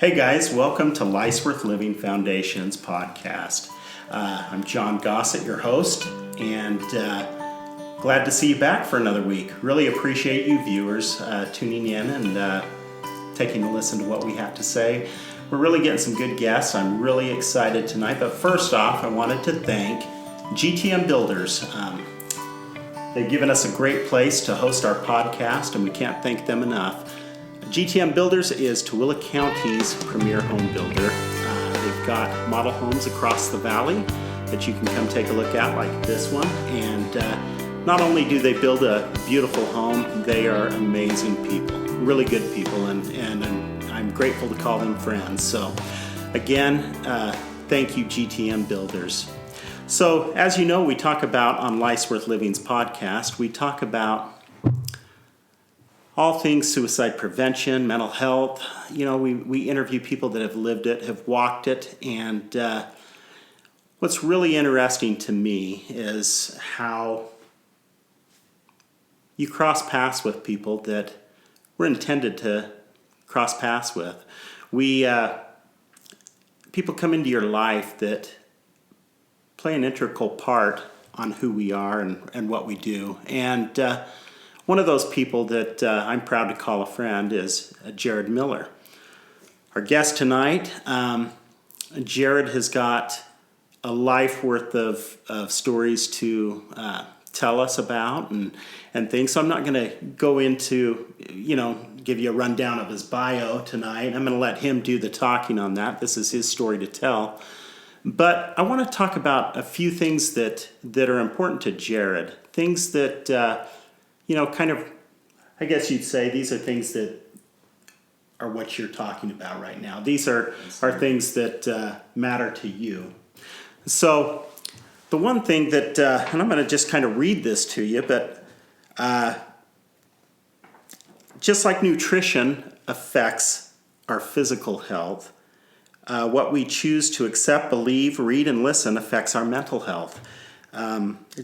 Hey guys, welcome to Life's Worth Living Foundation's podcast. I'm John Gossett, your host, and glad to see you back for another week. Really appreciate you viewers tuning in and taking a listen to what we have to say. We're really getting some good guests. I'm really excited tonight, but first off, I wanted to thank GTM Builders. They've given us a great place to host our podcast, and we can't thank them enough. GTM Builders is Tooele County's premier home builder. They've got model homes across the valley that you can come take a look at, like this one. And not only do they build a beautiful home, they are amazing people, really good people, and I'm grateful to call them friends. So again, thank you, GTM Builders. So as you know, we talk about on Life's Worth Living's podcast, we talk about all things suicide prevention, mental health. You know, we interview people that have lived it, have walked it, and what's really interesting to me is how you cross paths with people that we're intended to cross paths with. People come into your life that play an integral part on who we are and what we do. And one of those people that I'm proud to call a friend is Jared Miller. Our guest tonight, Jared has got a life worth of stories to tell us about and things. So I'm not going to go into, give you a rundown of his bio tonight. I'm going to let him do the talking on that. This is his story to tell. But I want to talk about a few things that are important to Jared. Things that I guess you'd say these are things that are what you're talking about right now. These are things that matter to you. So the one thing that, and I'm going to just kind of read this to you, but just like nutrition affects our physical health, what we choose to accept, believe, read, and listen affects our mental health.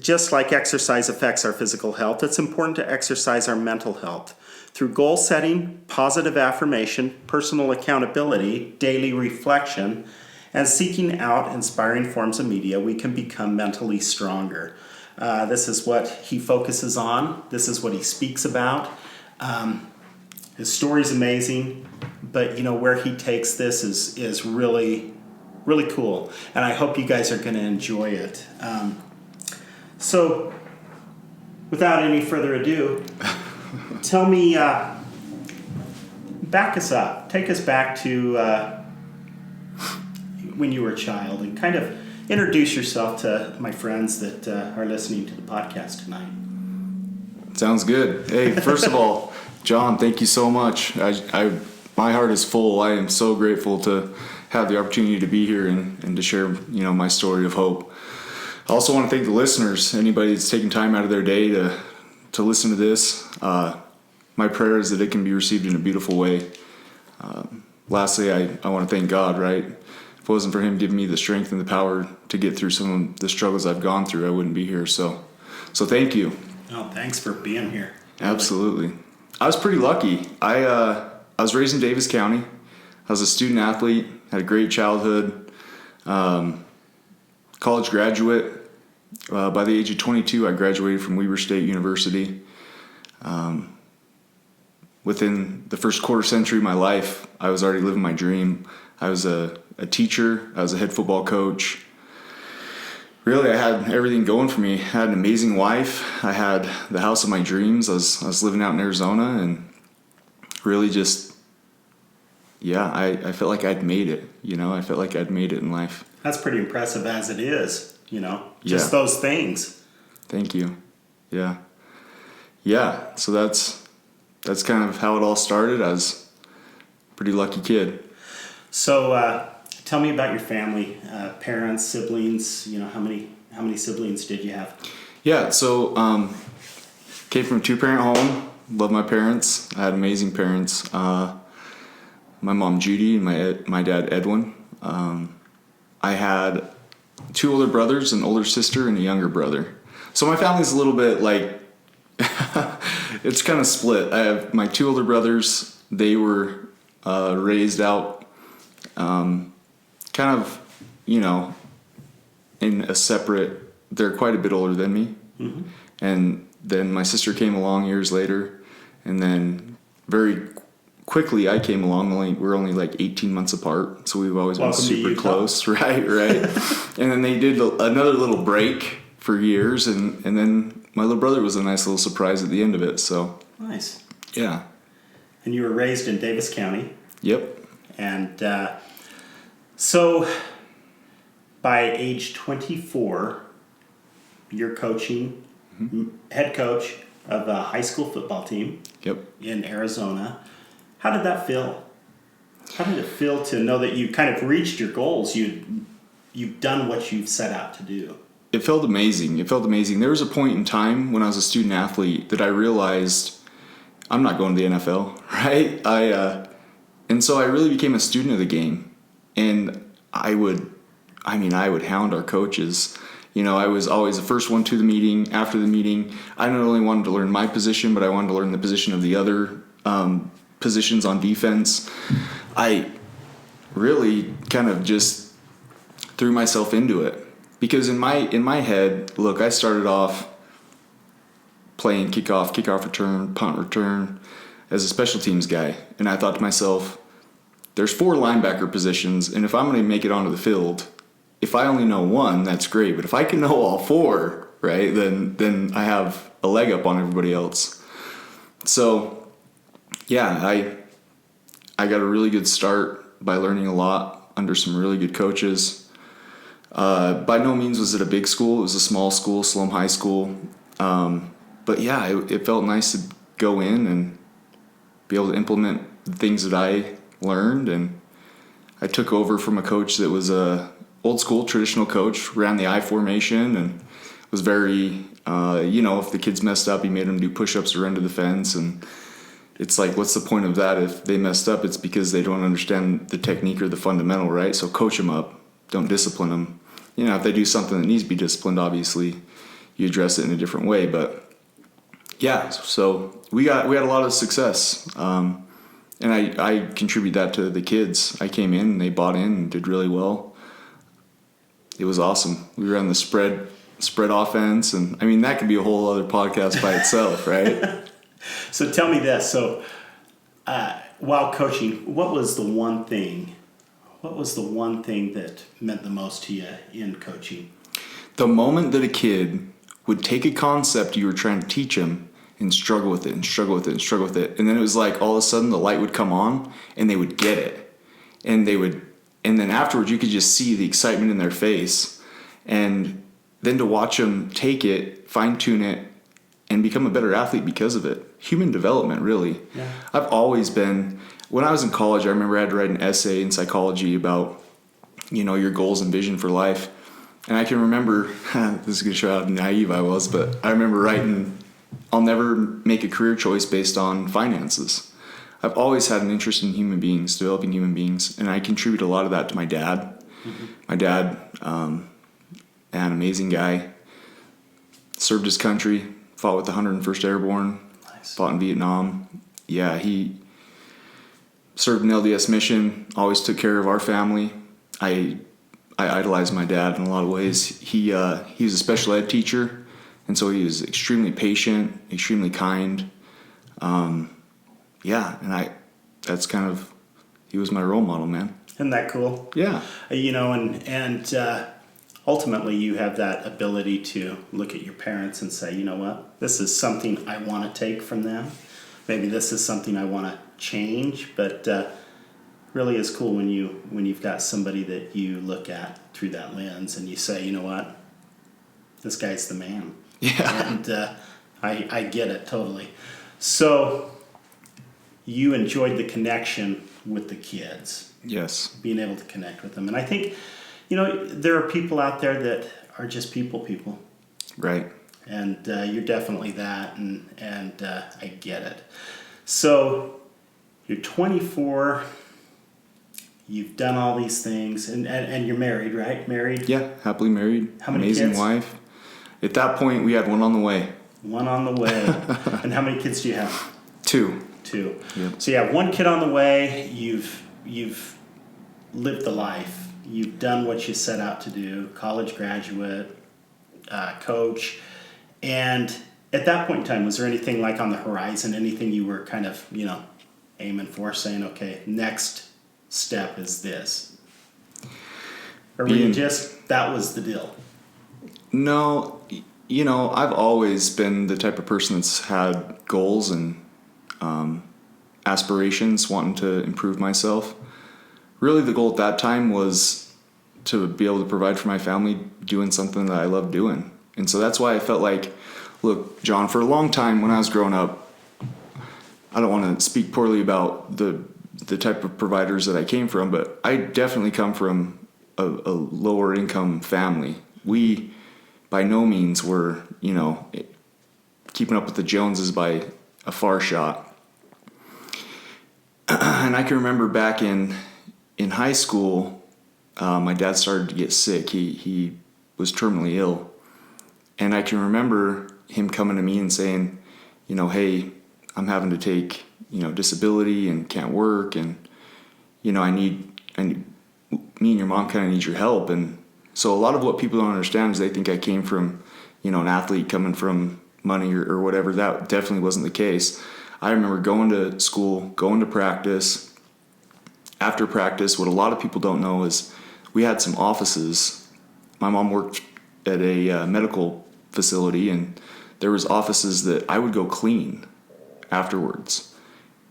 Just like exercise affects our physical health, it's important to exercise our mental health. Through goal setting, positive affirmation, personal accountability, daily reflection, and seeking out inspiring forms of media, we can become mentally stronger. This is what he focuses on. This is what he speaks about. His story's amazing, but where he takes this is really, really cool. And I hope you guys are going to enjoy it. So, without any further ado, tell me, back us up. Take us back to when you were a child and kind of introduce yourself to my friends that are listening to the podcast tonight. Sounds good. Hey, first of all, John, thank you so much. My heart is full. I am so grateful to have the opportunity to be here and to share, my story of hope. I also want to thank the listeners, anybody that's taking time out of their day to listen to this. My prayer is that it can be received in a beautiful way. Lastly, I want to thank God, right? If it wasn't for him giving me the strength and the power to get through some of the struggles I've gone through, I wouldn't be here. So thank you. Oh, thanks for being here. Absolutely. I was pretty lucky. I was raised in Davis County. I was a student athlete, had a great childhood, college graduate. By the age of 22, I graduated from Weber State University. Within the first quarter century of my life, I was already living my dream. I was a teacher. I was a head football coach. Really, I had everything going for me. I had an amazing wife. I had the house of my dreams. I was living out in Arizona, and really just, I felt like I'd made it. I felt like I'd made it in life. That's pretty impressive as it is, just those things. Thank you. Yeah. So that's kind of how it all started. I was a pretty lucky kid. So tell me about your family, parents, siblings. How many siblings did you have? Yeah. So came from a 2-parent home. Love my parents. I had amazing parents. My mom Judy and my dad Edwin. I had 2 older brothers, an older sister, and a younger brother. So my family's a little bit like, it's kind of split. I have my 2 older brothers. They were raised out kind of, in a separate, they're quite a bit older than me. Mm-hmm. And then my sister came along years later, and then very quickly I came along. We're only like 18 months apart, so we've always been super close. Right. And then they did another little break for years, and then my little brother was a nice little surprise at the end of it. So nice. Yeah. And you were raised in Davis County. Yep. And so by age 24, you're coaching, head coach of a high school football team. Yep. In Arizona. How did that feel? How did it feel to know that you kind of reached your goals? You've done what you've set out to do. It felt amazing. There was a point in time when I was a student athlete that I realized I'm not going to the NFL, right? And so I really became a student of the game, and I would hound our coaches. I was always the first one to the meeting. After the meeting, I not only wanted to learn my position, but I wanted to learn the position of the other positions on defense. I really kind of just threw myself into it because in my head, look, I started off playing kickoff return, punt return as a special teams guy, and I thought to myself, there's 4 linebacker positions, and if I'm going to make it onto the field, if I only know one, that's great. But if I can know all 4, right, then I have a leg up on everybody else. So, yeah, I got a really good start by learning a lot under some really good coaches. By no means was it a big school. It was a small school, Sloan High School. But yeah, it felt nice to go in and be able to implement the things that I learned. And I took over from a coach that was a old school traditional coach, ran the I formation, and was very, if the kids messed up, he made them do push-ups or run to the fence. And it's like, what's the point of that? If they messed up, it's because they don't understand the technique or the fundamental, right? So coach them up. Don't discipline them. If they do something that needs to be disciplined, obviously you address it in a different way. But yeah, so we had a lot of success. And I contribute that to the kids. I came in and they bought in and did really well. It was awesome. We ran the spread offense, and that could be a whole other podcast by itself, right? So tell me this. So while coaching, what was the one thing that meant the most to you in coaching? The moment that a kid would take a concept you were trying to teach them and struggle with it and struggle with it and struggle with it, and then it was like all of a sudden the light would come on and they would get it, and then afterwards you could just see the excitement in their face, and then to watch them take it, fine-tune it, and become a better athlete because of it. Human development, really. Yeah. I've always been, when I was in college, I remember I had to write an essay in psychology about, your goals and vision for life. And I can remember, this is going to show how naive I was, but I remember writing, I'll never make a career choice based on finances. I've always had an interest in human beings, developing human beings, and I contribute a lot of that to my dad. Mm-hmm. My dad, an amazing guy, served his country, fought with the 101st Airborne, nice. Fought in Vietnam. Yeah, he served an LDS mission, always took care of our family. I idolized my dad in a lot of ways. He was a special ed teacher, and so he was extremely patient, extremely kind. That's kind of, he was my role model, man. Isn't that cool? Yeah. And ultimately you have that ability to look at your parents and say, you know what, this is something I want to take from them. Maybe this is something I want to change, but really is cool when you've got somebody that you look at through that lens and you say, you know what, this guy's the man. Yeah. And I get it totally. So you enjoyed the connection with the kids. Yes. Being able to connect with them. And I think, there are people out there that are just people. Right. And you're definitely that, and I get it. So you're 24, you've done all these things, and you're married, right? Married? Yeah, happily married. How many Amazing kids? Wife. At that point, we had one on the way. One on the way. And how many kids do you have? 2. Yep. So you have one kid on the way. You've lived the life. You've done what you set out to do, college graduate, coach. And at that point in time, was there anything like on the horizon, anything you were kind of, aiming for, saying, okay, next step is this? Or were you just, that was the deal? No, I've always been the type of person that's had goals and aspirations, wanting to improve myself. Really, the goal at that time was to be able to provide for my family doing something that I love doing. And so that's why I felt like, look, John, for a long time when I was growing up, I don't want to speak poorly about the type of providers that I came from, but I definitely come from a lower income family. We by no means were, keeping up with the Joneses by a far shot. And I can remember back in high school, my dad started to get sick. He was terminally ill. And I can remember him coming to me and saying, hey, I'm having to take, disability and can't work. And, me and your mom kind of need your help. And so a lot of what people don't understand is they think I came from, an athlete coming from money or whatever. That definitely wasn't the case. I remember going to school, going to practice. After practice, what a lot of people don't know is we had some offices. My mom worked at a medical facility, and there was offices that I would go clean afterwards.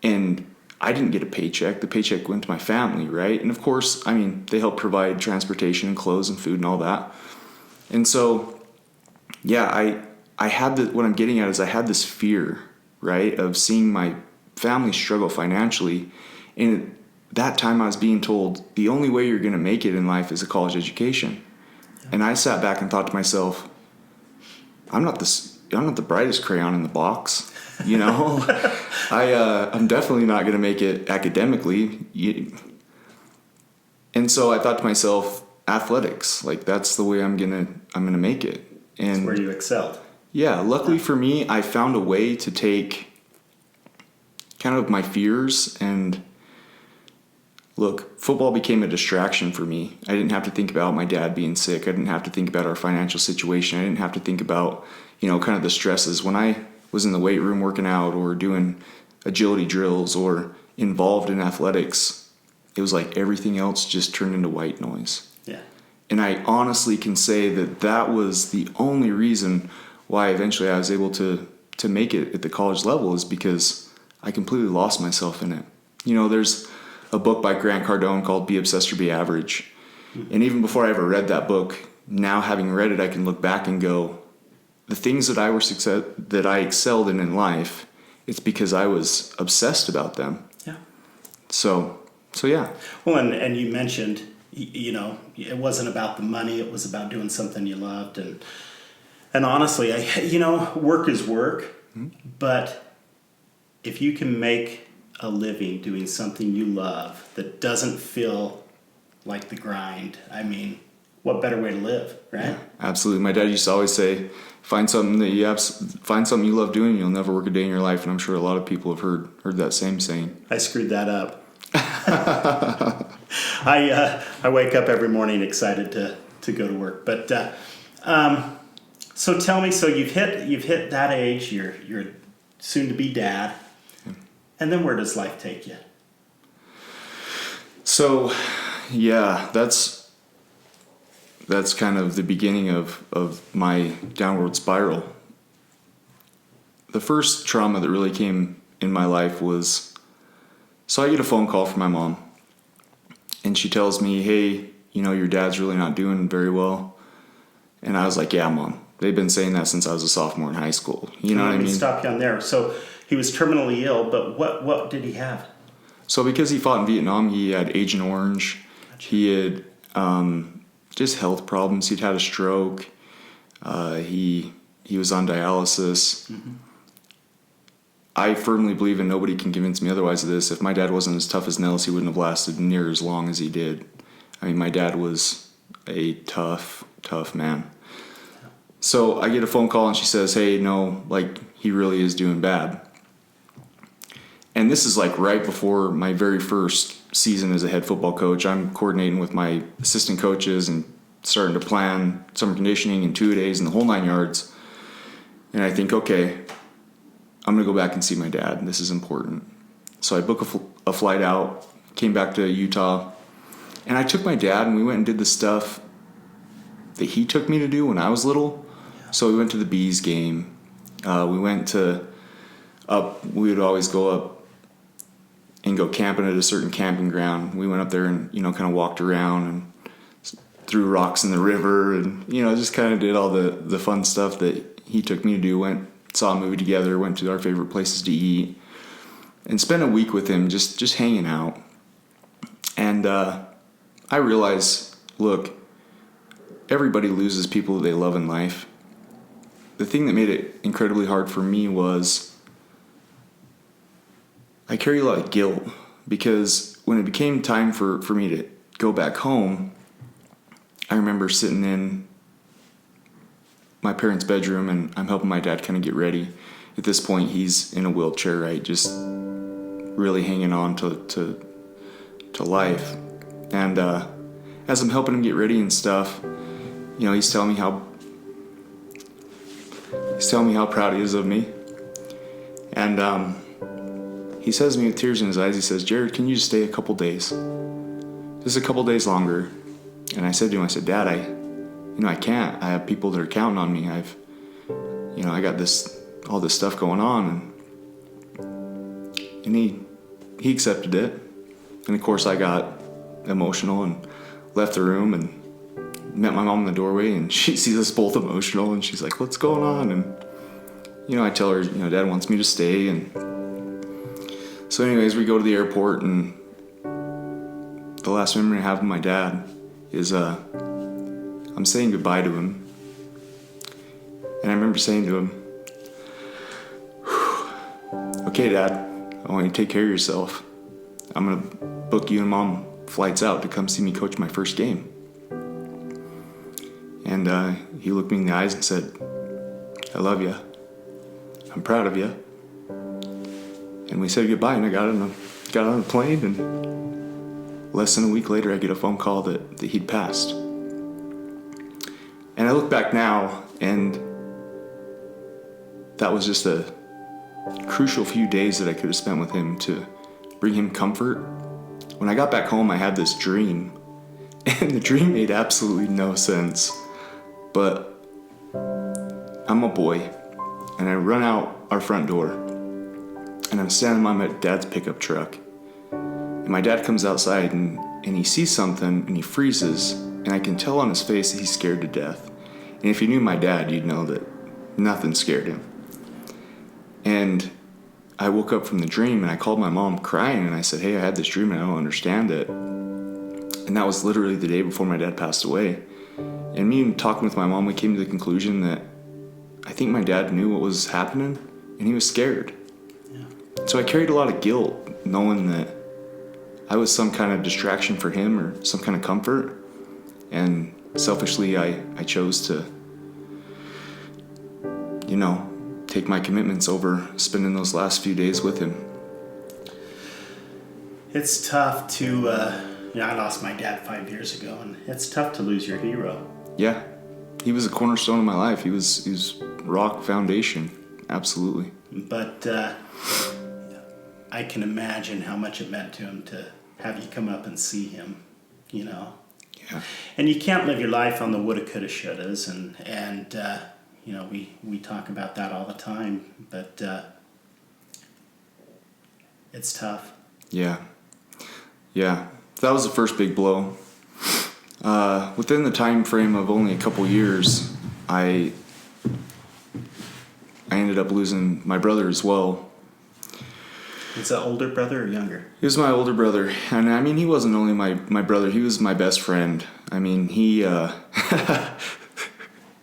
And I didn't get a paycheck. The paycheck went to my family, right? And of course, they help provide transportation and clothes and food and all that. And so, yeah, I had what I'm getting at is I had this fear, right, of seeing my family struggle financially. And at that time I was being told the only way you're going to make it in life is a college education. Yeah. And I sat back and thought to myself, I'm not the brightest crayon in the box. I'm definitely not going to make it academically. And so I thought to myself, athletics, like that's the way I'm going to make it. And that's where you excelled. Yeah. Luckily for me, I found a way to take kind of my fears and look, football became a distraction for me. I didn't have to think about my dad being sick. I didn't have to think about our financial situation. I didn't have to think about, kind of the stresses. When I was in the weight room working out or doing agility drills or involved in athletics, it was like everything else just turned into white noise. Yeah. And I honestly can say that was the only reason why eventually I was able to make it at the college level, is because I completely lost myself in it. There's a book by Grant Cardone called Be Obsessed or Be Average. Mm-hmm. And even before I ever read that book, now having read it, I can look back and go, the things that I excelled in life, it's because I was obsessed about them. Yeah. So yeah. Well, and you mentioned, it wasn't about the money. It was about doing something you loved. And honestly, work is work. Mm-hmm. But if you can make a living doing something you love that doesn't feel like the grind, what better way to live, right? Yeah, absolutely. My dad used to always say, find something you love doing, you'll never work a day in your life. And I'm sure a lot of people have heard that same saying. I screwed that up. I wake up every morning excited to go to work. But so tell me, so you've hit that age, you're soon to be dad, and then where does life take you? So yeah, that's kind of the beginning of my downward spiral. The first trauma that really came in my life was, so I get a phone call from my mom, and she tells me, hey, your dad's really not doing very well. And I was like, yeah, Mom, they've been saying that since I was a sophomore in high school. You know what I mean? Let me stop you on there. So he was terminally ill, but what did he have? So because he fought in Vietnam, he had Agent Orange. Gotcha. He had just health problems. He'd had a stroke. He was on dialysis. Mm-hmm. I firmly believe, and nobody can convince me otherwise of this, if my dad wasn't as tough as nails, he wouldn't have lasted near as long as he did. My dad was a tough man. So I get a phone call and she says, hey, no, he really is doing bad. And this is right before my very first season as a head football coach. I'm coordinating with my assistant coaches and starting to plan summer conditioning and 2-a-days and the whole 9 yards. And I think, okay, I'm going to go back and see my dad. This is important. So I booked a flight out, came back to Utah, and I took my dad and we went and did the stuff that he took me to do when I was little. So we went to the Bees game. We went we would always go up and go camping at a certain camping ground. We went up there and, kind of walked around and threw rocks in the river and, just kind of did all the fun stuff that he took me to do. Went, saw a movie together, went to our favorite places to eat, and spent a week with him just hanging out. And I realized, look, everybody loses people that they love in life. The thing that made it incredibly hard for me was I carry a lot of guilt, because when it became time for me to go back home, I remember sitting in my parents' bedroom and I'm helping my dad kind of get ready. At this point, he's in a wheelchair, right? Just really hanging on to life. And as I'm helping him get ready and stuff, he's telling me how proud he is of me. And he says to me with tears in his eyes, he says, "Jared, can you just stay a couple days? Just a couple days longer?" And I said to him, Dad, I can't. I have people that are counting on me. I got all this stuff going on. And he accepted it. And of course I got emotional and left the room and met my mom in the doorway, and she sees us both emotional and she's like, "What's going on?" And, I tell her, Dad wants me to stay. And so anyways, we go to the airport, and the last memory I have of my dad is, I'm saying goodbye to him. And I remember saying to him, "Okay, Dad, I want you to take care of yourself. I'm going to book you and Mom flights out to come see me coach my first game." And he looked me in the eyes and said, "I love you. I'm proud of you." And we said goodbye, and I got on the plane, and less than a week later, I get a phone call that he'd passed. And I look back now, and that was just a crucial few days that I could have spent with him to bring him comfort. When I got back home, I had this dream, and the dream made absolutely no sense. But I'm a boy, and I run out our front door, and I'm standing by my dad's pickup truck. And my dad comes outside, and he sees something, and he freezes, and I can tell on his face that he's scared to death. And if you knew my dad, you'd know that nothing scared him. And I woke up from the dream, and I called my mom crying, and I said, "Hey, I had this dream, and I don't understand it." And that was literally the day before my dad passed away. And me talking with my mom, we came to the conclusion that I think my dad knew what was happening, and he was scared. Yeah. So I carried a lot of guilt, knowing that I was some kind of distraction for him or some kind of comfort. And selfishly, I chose to, take my commitments over spending those last few days with him. It's tough to, I lost my dad 5 years ago, and it's tough to lose your hero. Yeah, he was a cornerstone of my life. He was rock foundation, absolutely. But I can imagine how much it meant to him to have you come up and see him, Yeah. And you can't live your life on the woulda, coulda, shouldas, and we talk about that all the time, but it's tough. Yeah. That was the first big blow. Within the time frame of only a couple years, I ended up losing my brother as well. Is that older brother or younger? He was my older brother. And I mean, he wasn't only my brother, he was my best friend. I mean, he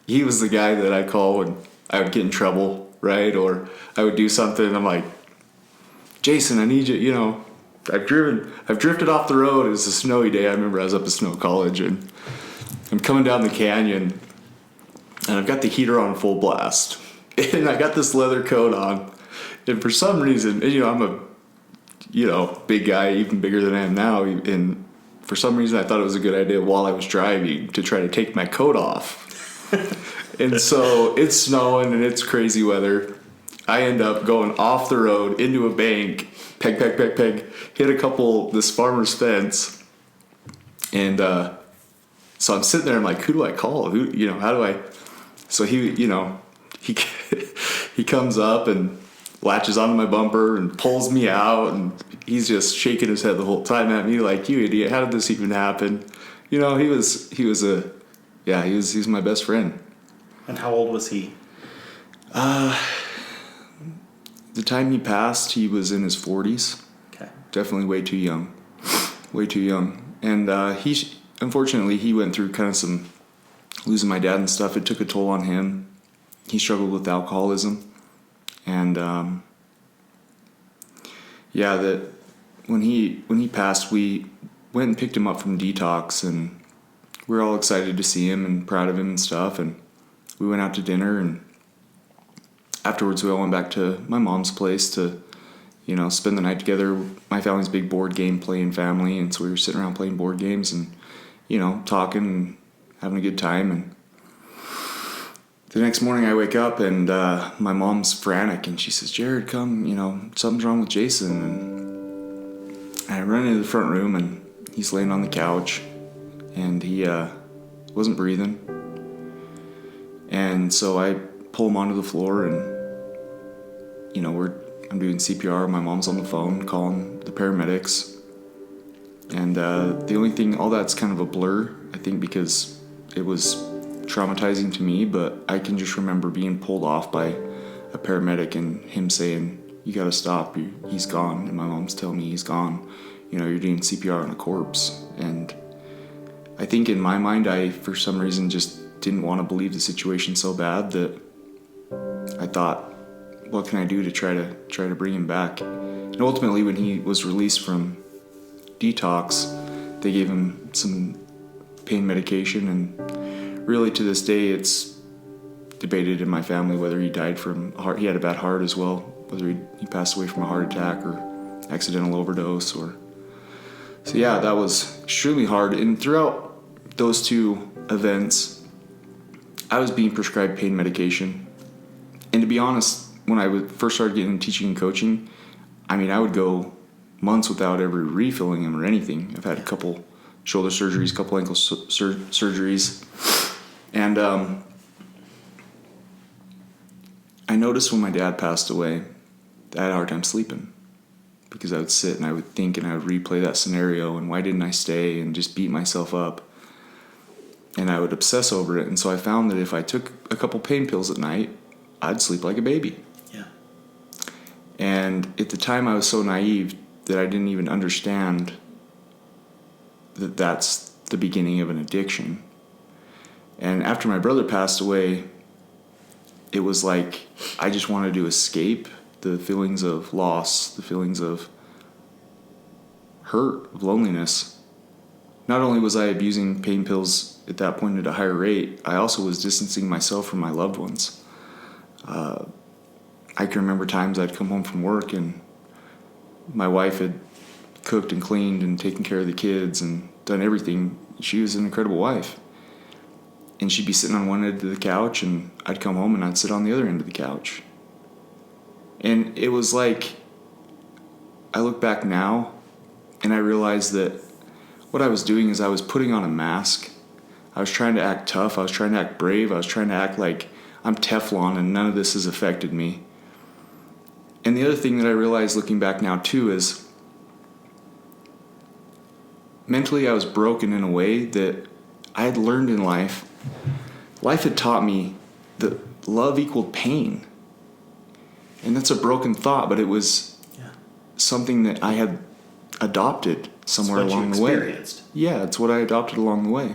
he was the guy that I call when I would get in trouble, right? Or I would do something and I'm like, "Jason, I need you, I've drifted off the road." It was a snowy day. I remember I was up at Snow College, and I'm coming down the canyon, and I've got the heater on full blast, and I got this leather coat on, and for some reason, I'm a big guy, even bigger than I am now. And for some reason, I thought it was a good idea while I was driving to try to take my coat off. And so it's snowing and it's crazy weather. I end up going off the road into a bank, peg, hit this farmer's fence. And so I'm sitting there, I'm like, who do I call? How do I? So he comes up and latches onto my bumper and pulls me out, and he's just shaking his head the whole time at me like, you idiot, how did this even happen? He was my best friend. And how old was he? The time he passed, he was in his 40s. Okay. Definitely way too young. And unfortunately, he went through kind of some losing my dad and stuff. It took a toll on him. He struggled with alcoholism. And that when he passed, we went and picked him up from detox, and we were all excited to see him and proud of him and stuff. And we went out to dinner, and afterwards we all went back to my mom's place to, spend the night together. My family's a big board game playing family, and so we were sitting around playing board games and, talking and having a good time. And the next morning I wake up and my mom's frantic, and she says, Jared, come, something's wrong with Jason. And I run into the front room, and he's laying on the couch, and he wasn't breathing. And so I pull him onto the floor, and I'm doing CPR. My mom's on the phone calling the paramedics, and the only thing, all that's kind of a blur, I think, because it was traumatizing to me, but I can just remember being pulled off by a paramedic and him saying, you gotta stop, he's gone. And my mom's telling me he's gone. You're doing CPR on a corpse. And I think in my mind, I for some reason just didn't want to believe the situation so bad that I thought, what can I do to try to bring him back? And ultimately, when he was released from detox, they gave him some pain medication, and really to this day it's debated in my family whether he died from heart. He had a bad heart as well, whether he passed away from a heart attack or accidental overdose. So that was extremely hard. And throughout those two events, I was being prescribed pain medication. And to be honest, when I first started getting into teaching and coaching, I would go months without ever refilling them or anything. I've had a couple shoulder surgeries, a couple ankle surgeries. And I noticed when my dad passed away, I had a hard time sleeping, because I would sit and I would think and I would replay that scenario, and why didn't I stay, and just beat myself up. And I would obsess over it. And so I found that if I took a couple pain pills at night, I'd sleep like a baby. Yeah. And at the time I was so naive that I didn't even understand that that's the beginning of an addiction. And after my brother passed away, it was like I just wanted to escape the feelings of loss, the feelings of hurt, of loneliness. Not only was I abusing pain pills at that point at a higher rate, I also was distancing myself from my loved ones. I can remember times I'd come home from work and my wife had cooked and cleaned and taken care of the kids and done everything. She was an incredible wife. And she'd be sitting on one end of the couch, and I'd come home and I'd sit on the other end of the couch. And it was like, I look back now and I realized that what I was doing is I was putting on a mask. I was trying to act tough. I was trying to act brave. I was trying to act like I'm Teflon and none of this has affected me. And the other thing that I realized looking back now too is mentally I was broken in a way that I had learned in life. Life had taught me that love equaled pain. And that's a broken thought, but it was something that I had adopted somewhere along the way. Yeah, it's what I adopted along the way.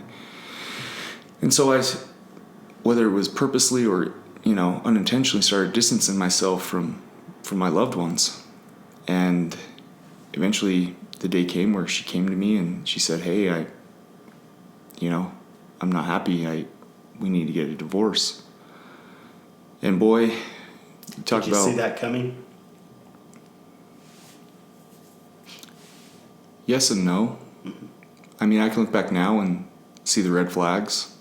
And so I, whether it was purposely or, unintentionally, started distancing myself from my loved ones. And eventually the day came where she came to me and she said, hey, I'm not happy. We need to get a divorce. And boy, Did you see that coming? Yes and no. I mean, I can look back now and see the red flags.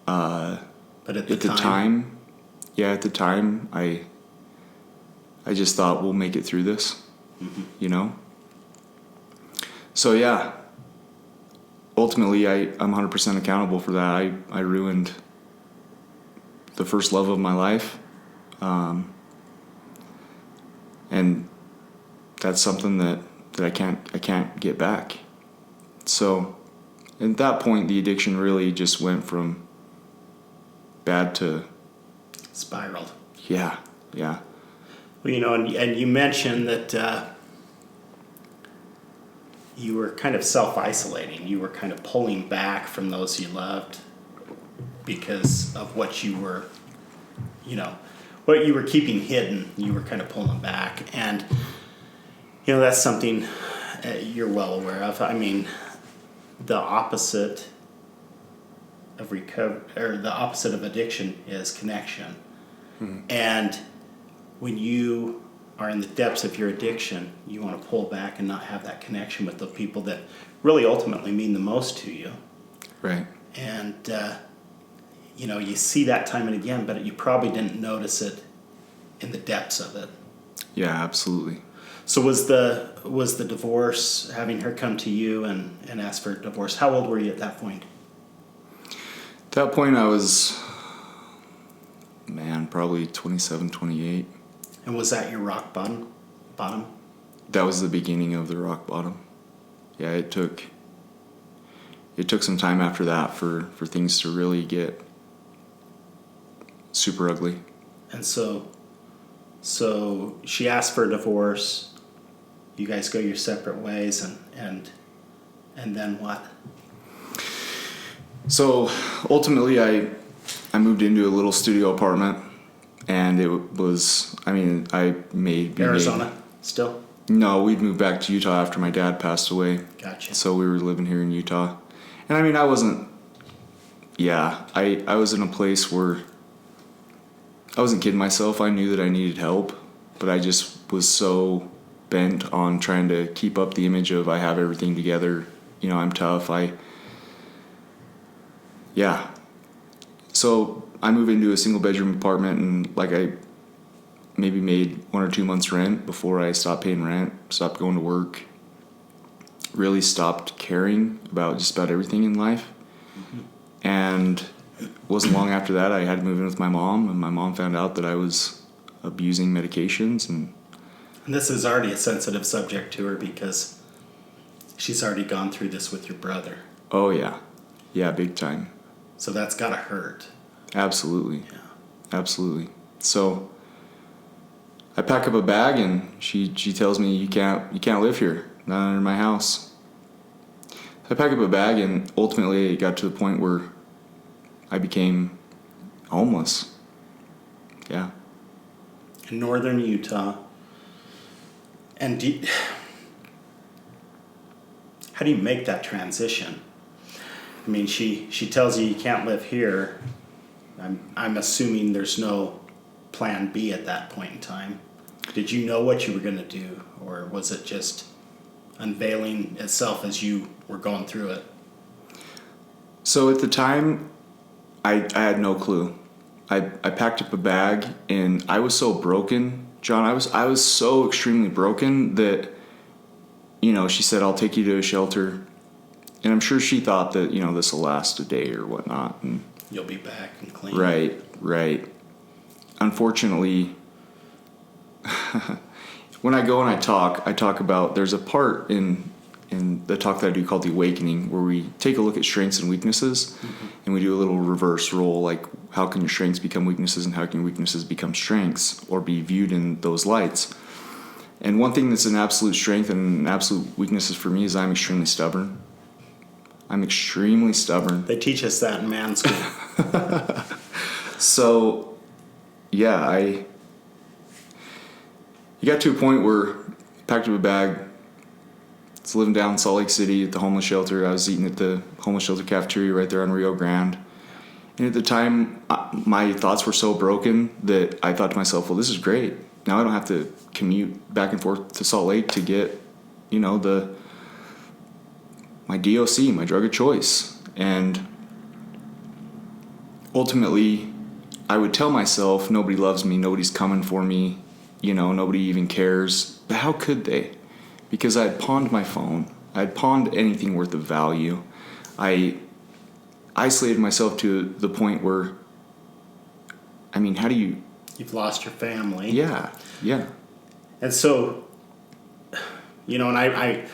But at At the time, I just thought we'll make it through this, you know? So yeah, ultimately I'm 100% accountable for that. I ruined the first love of my life. And that's something that I can't get back. So at that point, the addiction really just went from bad to spiraled. Yeah. Well, and you mentioned that you were kind of self-isolating. You were kind of pulling back from those you loved because of what you were, what you were keeping hidden. You were kind of pulling back. And, that's something you're well aware of. I mean, the opposite of the opposite of addiction is connection. And when you are in the depths of your addiction, you want to pull back and not have that connection with the people that really ultimately mean the most to you. Right. And, you see that time and again, but you probably didn't notice it in the depths of it. Yeah, absolutely. So was the divorce, having her come to you and ask for a divorce, how old were you at that point? At that point, I was, probably 27, 28. And was that your rock bottom? That was the beginning of the rock bottom. Yeah, it took some time after that for things to really get super ugly. And so she asked for a divorce. You guys go your separate ways, and then what? So ultimately, I moved into a little studio apartment, and it was, I made Arizona still? No, we'd moved back to Utah after my dad passed away. Gotcha. So we were living here in Utah, and I wasn't. Yeah, I was in a place where I wasn't kidding myself. I knew that I needed help, but I just was so bent on trying to keep up the image of I have everything together. I'm tough. Yeah. So I moved into a single bedroom apartment, and I maybe made 1 or 2 months rent before I stopped paying rent, stopped going to work, really stopped caring about just about everything in life. And it wasn't long after that I had to move in with my mom, and my mom found out that I was abusing medications. And this is already a sensitive subject to her because she's already gone through this with your brother. Oh yeah. Yeah, big time. So that's gotta hurt. Absolutely. Yeah. Absolutely. So I pack up a bag, and she tells me you can't live here, not under my house. I pack up a bag, and ultimately it got to the point where I became homeless. Yeah. In northern Utah. And how do you make that transition? I mean, she tells you can't live here. I'm assuming there's no plan B at that point in time. Did you know what you were going to do, or was it just unveiling itself as you were going through it? So at the time, I had no clue. I packed up a bag, and I was so broken, John. I was so extremely broken that, she said, I'll take you to a shelter. And I'm sure she thought that, this will last a day or whatnot. And You'll be back and clean. Right. Unfortunately, when I go and I talk about, there's a part in the talk that I do called The Awakening, where we take a look at strengths and weaknesses, and we do a little reverse role, like how can your strengths become weaknesses and how can your weaknesses become strengths or be viewed in those lights. And one thing that's an absolute strength and an absolute weakness for me is I'm extremely stubborn. They teach us that in man school. So, yeah, you got to a point where I packed up a bag. I was living down in Salt Lake City at the homeless shelter. I was eating at the homeless shelter cafeteria right there on Rio Grande. And at the time, my thoughts were so broken that I thought to myself, well, this is great. Now I don't have to commute back and forth to Salt Lake to get my DOC, my drug of choice. And ultimately, I would tell myself, nobody loves me, nobody's coming for me, nobody even cares. But how could they? Because I had pawned my phone. I had pawned anything worth of value. I isolated myself to the point where, how do you... You've lost your family. Yeah. And so, and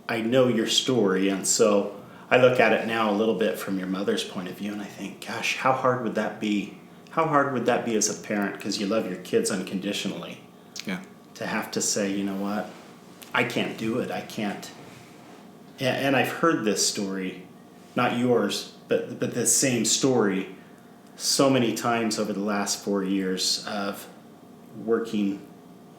I know your story, and so I look at it now a little bit from your mother's point of view, and I think, gosh, how hard would that be? How hard would that be as a parent, because you love your kids unconditionally? Yeah. To have to say, you know what, I can't do it, I can't. And I've heard this story, not yours, but the same story so many times over the last 4 years of working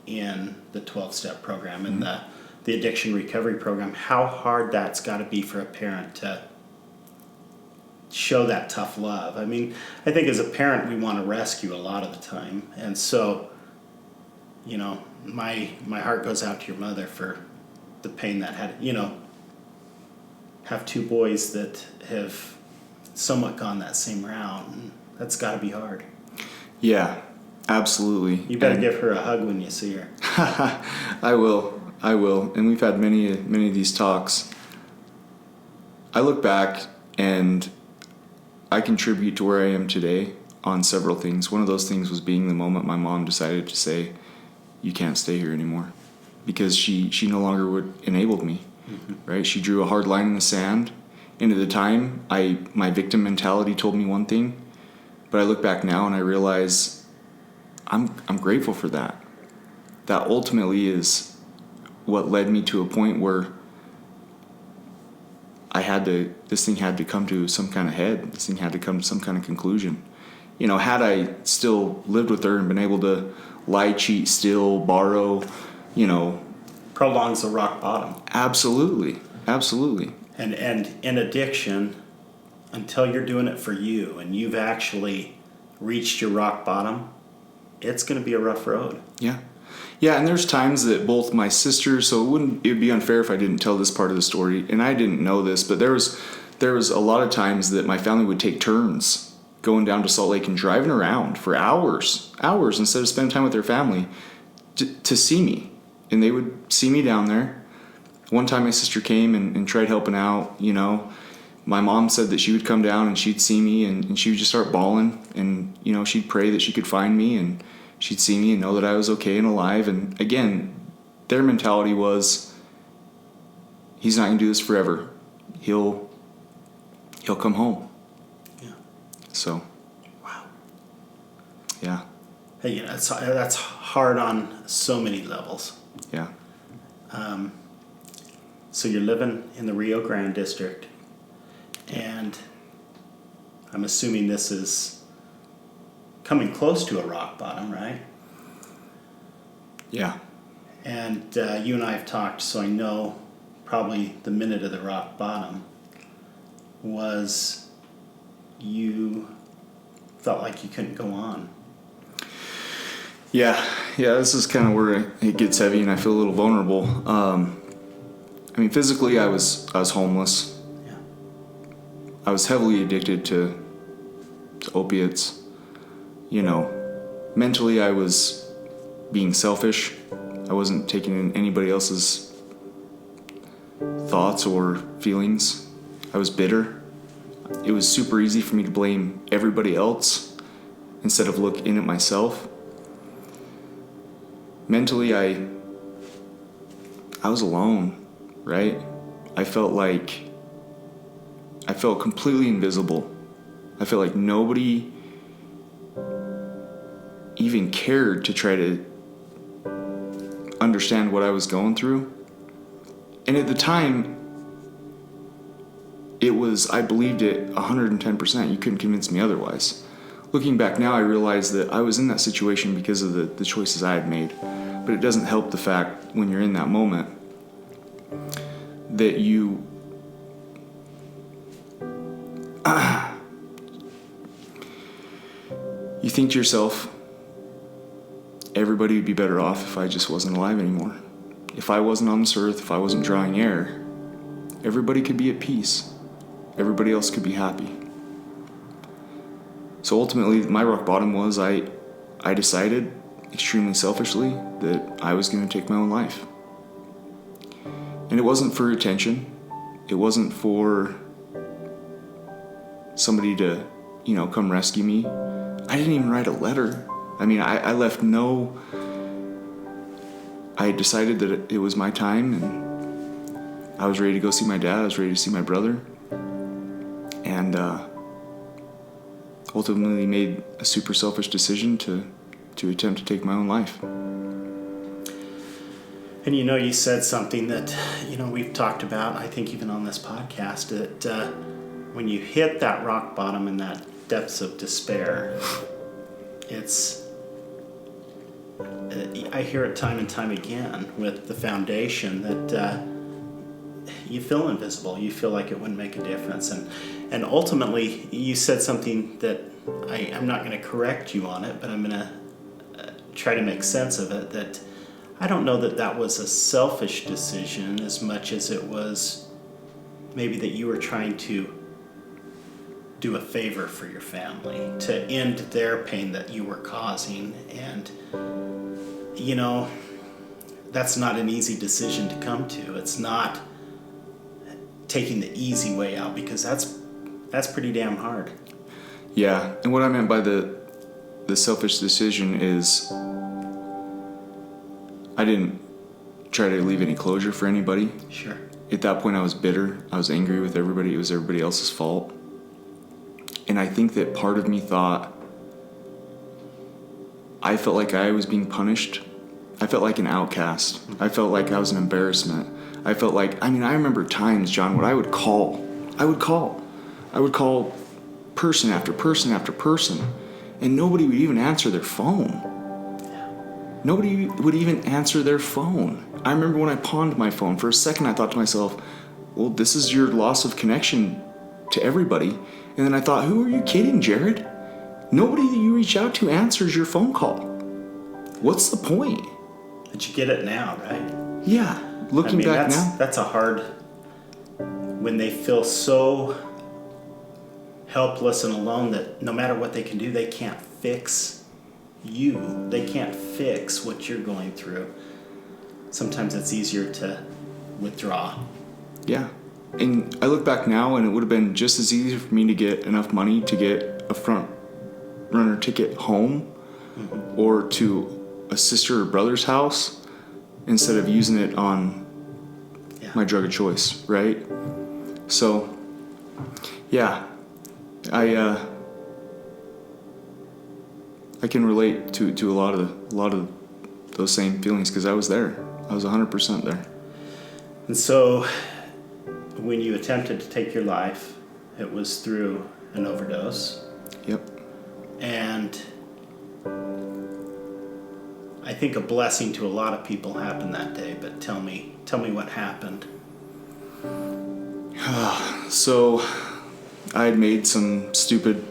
in the 12-step program and the addiction recovery program, how hard that's got to be for a parent to show that tough love. I think as a parent, we want to rescue a lot of the time. And so, my heart goes out to your mother for the pain that had, have two boys that have somewhat gone that same route. And that's got to be hard. Yeah, absolutely. You better give her a hug when you see her. I will. And we've had many of these talks. I look back and I contribute to where I am today on several things. One of those things was being the moment my mom decided to say, you can't stay here anymore, because she no longer would enable me. Right? She drew a hard line in the sand. And at the time, my victim mentality told me one thing, but I look back now and I realize I'm grateful for that. That ultimately is what led me to a point where this thing had to come to some kind of head. This thing had to come to some kind of conclusion. Had I still lived with her and been able to lie, cheat, steal, borrow, Prolongs the rock bottom. Absolutely. And in addiction, until you're doing it for you and you've actually reached your rock bottom, it's going to be a rough road. Yeah, and there's times that both my sisters, so it would be unfair if I didn't tell this part of the story, and I didn't know this, but there was a lot of times that my family would take turns going down to Salt Lake and driving around for hours instead of spending time with their family to see me. And they would see me down there. One time my sister came and tried helping out, My mom said that she would come down and she'd see me and she would just start bawling. And, she'd pray that she could find me and she'd see me and know that I was okay and alive. And again, their mentality was, he's not going to do this forever. He'll come home. Yeah. So. Wow. Yeah. Hey, that's hard on so many levels. Yeah. So you're living in the Rio Grande district, and I'm assuming this is coming close to a rock bottom, right? Yeah. And you and I have talked, so I know probably the minute of the rock bottom was you felt like you couldn't go on. Yeah, this is kind of where it gets heavy and I feel a little vulnerable. Physically I was homeless. Yeah. I was heavily addicted to opiates. Mentally I was being selfish. I wasn't taking in anybody else's thoughts or feelings. I was bitter. It was super easy for me to blame everybody else instead of look in at myself. Mentally, I was alone, right? I felt completely invisible. I felt like nobody even cared to try to understand what I was going through. And at the time, I believed it 110%. You couldn't convince me otherwise. Looking back now, I realize that I was in that situation because of the choices I had made. But it doesn't help the fact when you're in that moment that you think to yourself, everybody would be better off if I just wasn't alive anymore. if I wasn't on this earth, if I wasn't drawing air, everybody could be at peace. Everybody else could be happy. So ultimately, my rock bottom was I decided extremely selfishly that I was going to take my own life. And it wasn't for attention. It wasn't for somebody to, come rescue me. I didn't even write a letter. I mean, I left no... I decided that it was my time, and I was ready to go see my dad. I was ready to see my brother. And ultimately made a super selfish decision to attempt to take my own life. And you said something that, we've talked about, I think even on this podcast, that when you hit that rock bottom and that depths of despair, I hear it time and time again with the foundation that you feel invisible. You feel like it wouldn't make a difference. And ultimately, you said something that I'm not going to correct you on it, but I'm going to try to make sense of it, that I don't know that was a selfish decision as much as it was maybe that you were trying to do a favor for your family, to end their pain that you were causing. And, that's not an easy decision to come to. It's not taking the easy way out, because that's pretty damn hard. Yeah, and what I meant by the selfish decision is I didn't try to leave any closure for anybody. Sure. At that point, I was bitter. I was angry with everybody. It was everybody else's fault. And I think that part of me thought I felt like I was being punished. I felt like an outcast. I felt like I was an embarrassment. I felt like, I remember times, John, when I would call person after person after person, and nobody would even answer their phone. Nobody would even answer their phone. I remember when I pawned my phone, for a second I thought to myself, well, this is your loss of connection to everybody. And then I thought, who are you kidding, Jared? Nobody that you reach out to answers your phone call. What's the point? But you get it now, right? Yeah, looking back now. That's a hard... When they feel so helpless and alone that no matter what they can do, they can't fix you. They can't fix what you're going through. Sometimes it's easier to withdraw. Yeah. And I look back now, and it would have been just as easy for me to get enough money to get a front runner ticket home, or to a sister or brother's house, instead of using it on my drug of choice, right? So, yeah, I can relate to a lot of those same feelings, because I was there. I was 100% there. And so, when you attempted to take your life, it was through an overdose. Yep. And I think a blessing to a lot of people happened that day, but tell me what happened. So, I had made some stupid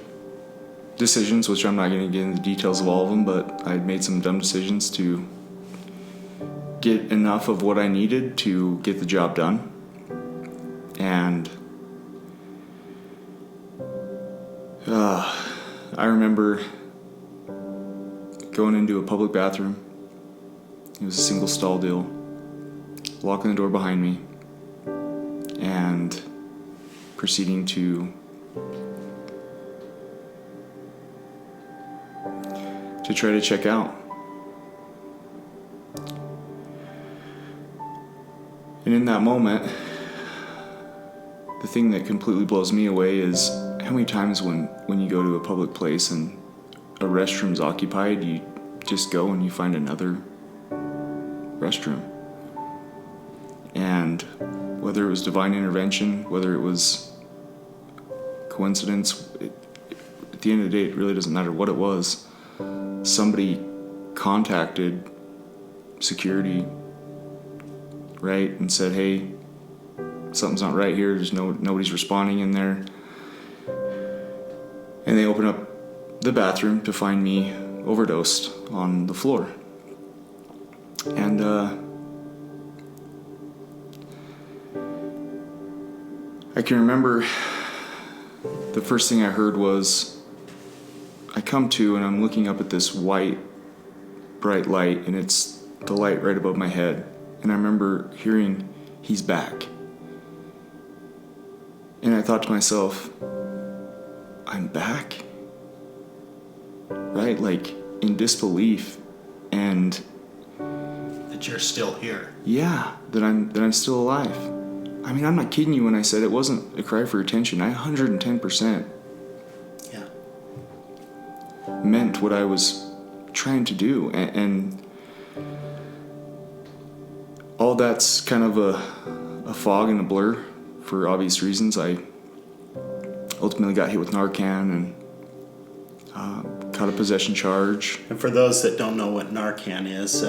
decisions, which I'm not going to get into the details of all of them, but I had made some dumb decisions to get enough of what I needed to get the job done. And I remember going into a public bathroom. It was a single stall deal. Locking the door behind me and proceeding to try to check out. And in that moment, the thing that completely blows me away is how many times when you go to a public place and a restroom's occupied, you just go and you find another restroom. And whether it was divine intervention, whether it was coincidence, at the end of the day, it really doesn't matter what it was. Somebody contacted security, right, and said, hey, something's not right here. There's nobody's responding in there. And they open up the bathroom to find me overdosed on the floor. And I can remember the first thing I heard was, I come to and I'm looking up at this white, bright light, and it's the light right above my head. And I remember hearing, "He's back." And I thought to myself, I'm back? Right? Like in disbelief. And That you're still here. yeah, that I'm still alive. I mean, I'm not kidding you when I said it wasn't a cry for attention. I 110% Yeah. meant what I was trying to do. And all that's kind of a fog and a blur for obvious reasons. I ultimately got hit with Narcan and caught a possession charge. And for those that don't know what Narcan is,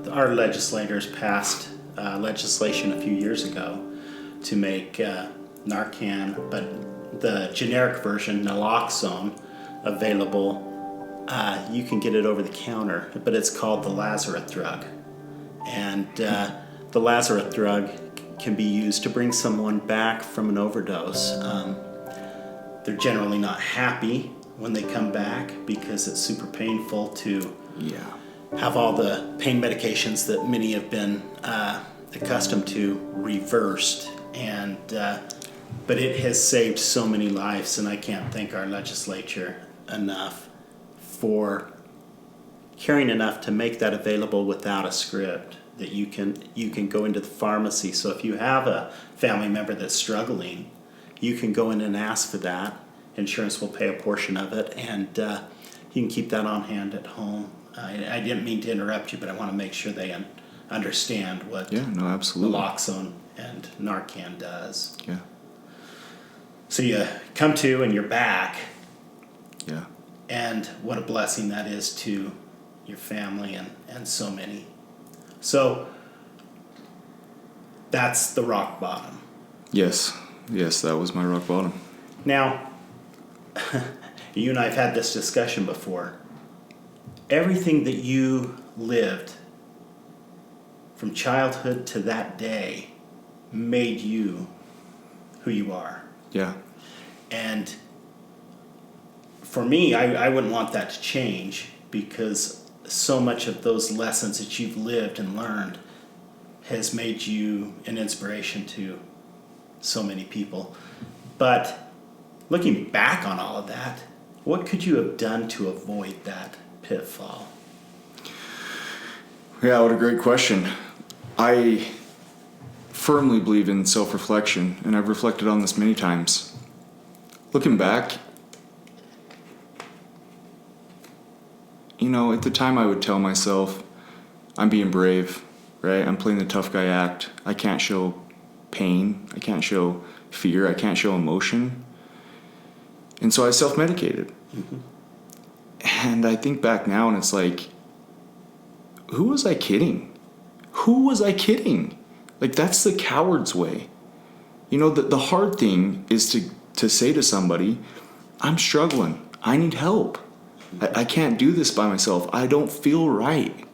our legislators passed legislation a few years ago to make Narcan, but the generic version, naloxone, available. You can get it over the counter, but it's called the Lazarus drug. And the Lazarus drug can be used to bring someone back from an overdose. They're generally not happy when they come back because it's super painful to have all the pain medications that many have been accustomed to reversed. And but it has saved so many lives, and I can't thank our legislature enough for caring enough to make that available without a script, that you can go into the pharmacy. So if you have a family member that's struggling, you can go in and ask for that. Insurance will pay a portion of it, and you can keep that on hand at home. I didn't mean to interrupt you, but I want to make sure they understand what absolutely. naloxone and Narcan does. Yeah. So you come to and you're back. Yeah. And what a blessing that is to your family and so many. So that's the rock bottom. Yes, that was my rock bottom. Now, you and I have had this discussion before. Everything that you lived from childhood to that day made you who you are. Yeah. And for me, I wouldn't want that to change, because so much of those lessons that you've lived and learned has made you an inspiration to so many people. But looking back on all of that, what could you have done to avoid that pitfall? Yeah, what a great question. I firmly believe in self-reflection, and I've reflected on this many times. Looking back, at the time I would tell myself, I'm being brave, right? I'm playing the tough guy act. I can't show pain. I can't show fear. I can't show emotion. And so I self-medicated. Mm-hmm. And I think back now and it's like, who was I kidding? Who was I kidding? Like, that's the coward's way. The hard thing is to say to somebody, I'm struggling. I need help. I can't do this by myself. I don't feel right.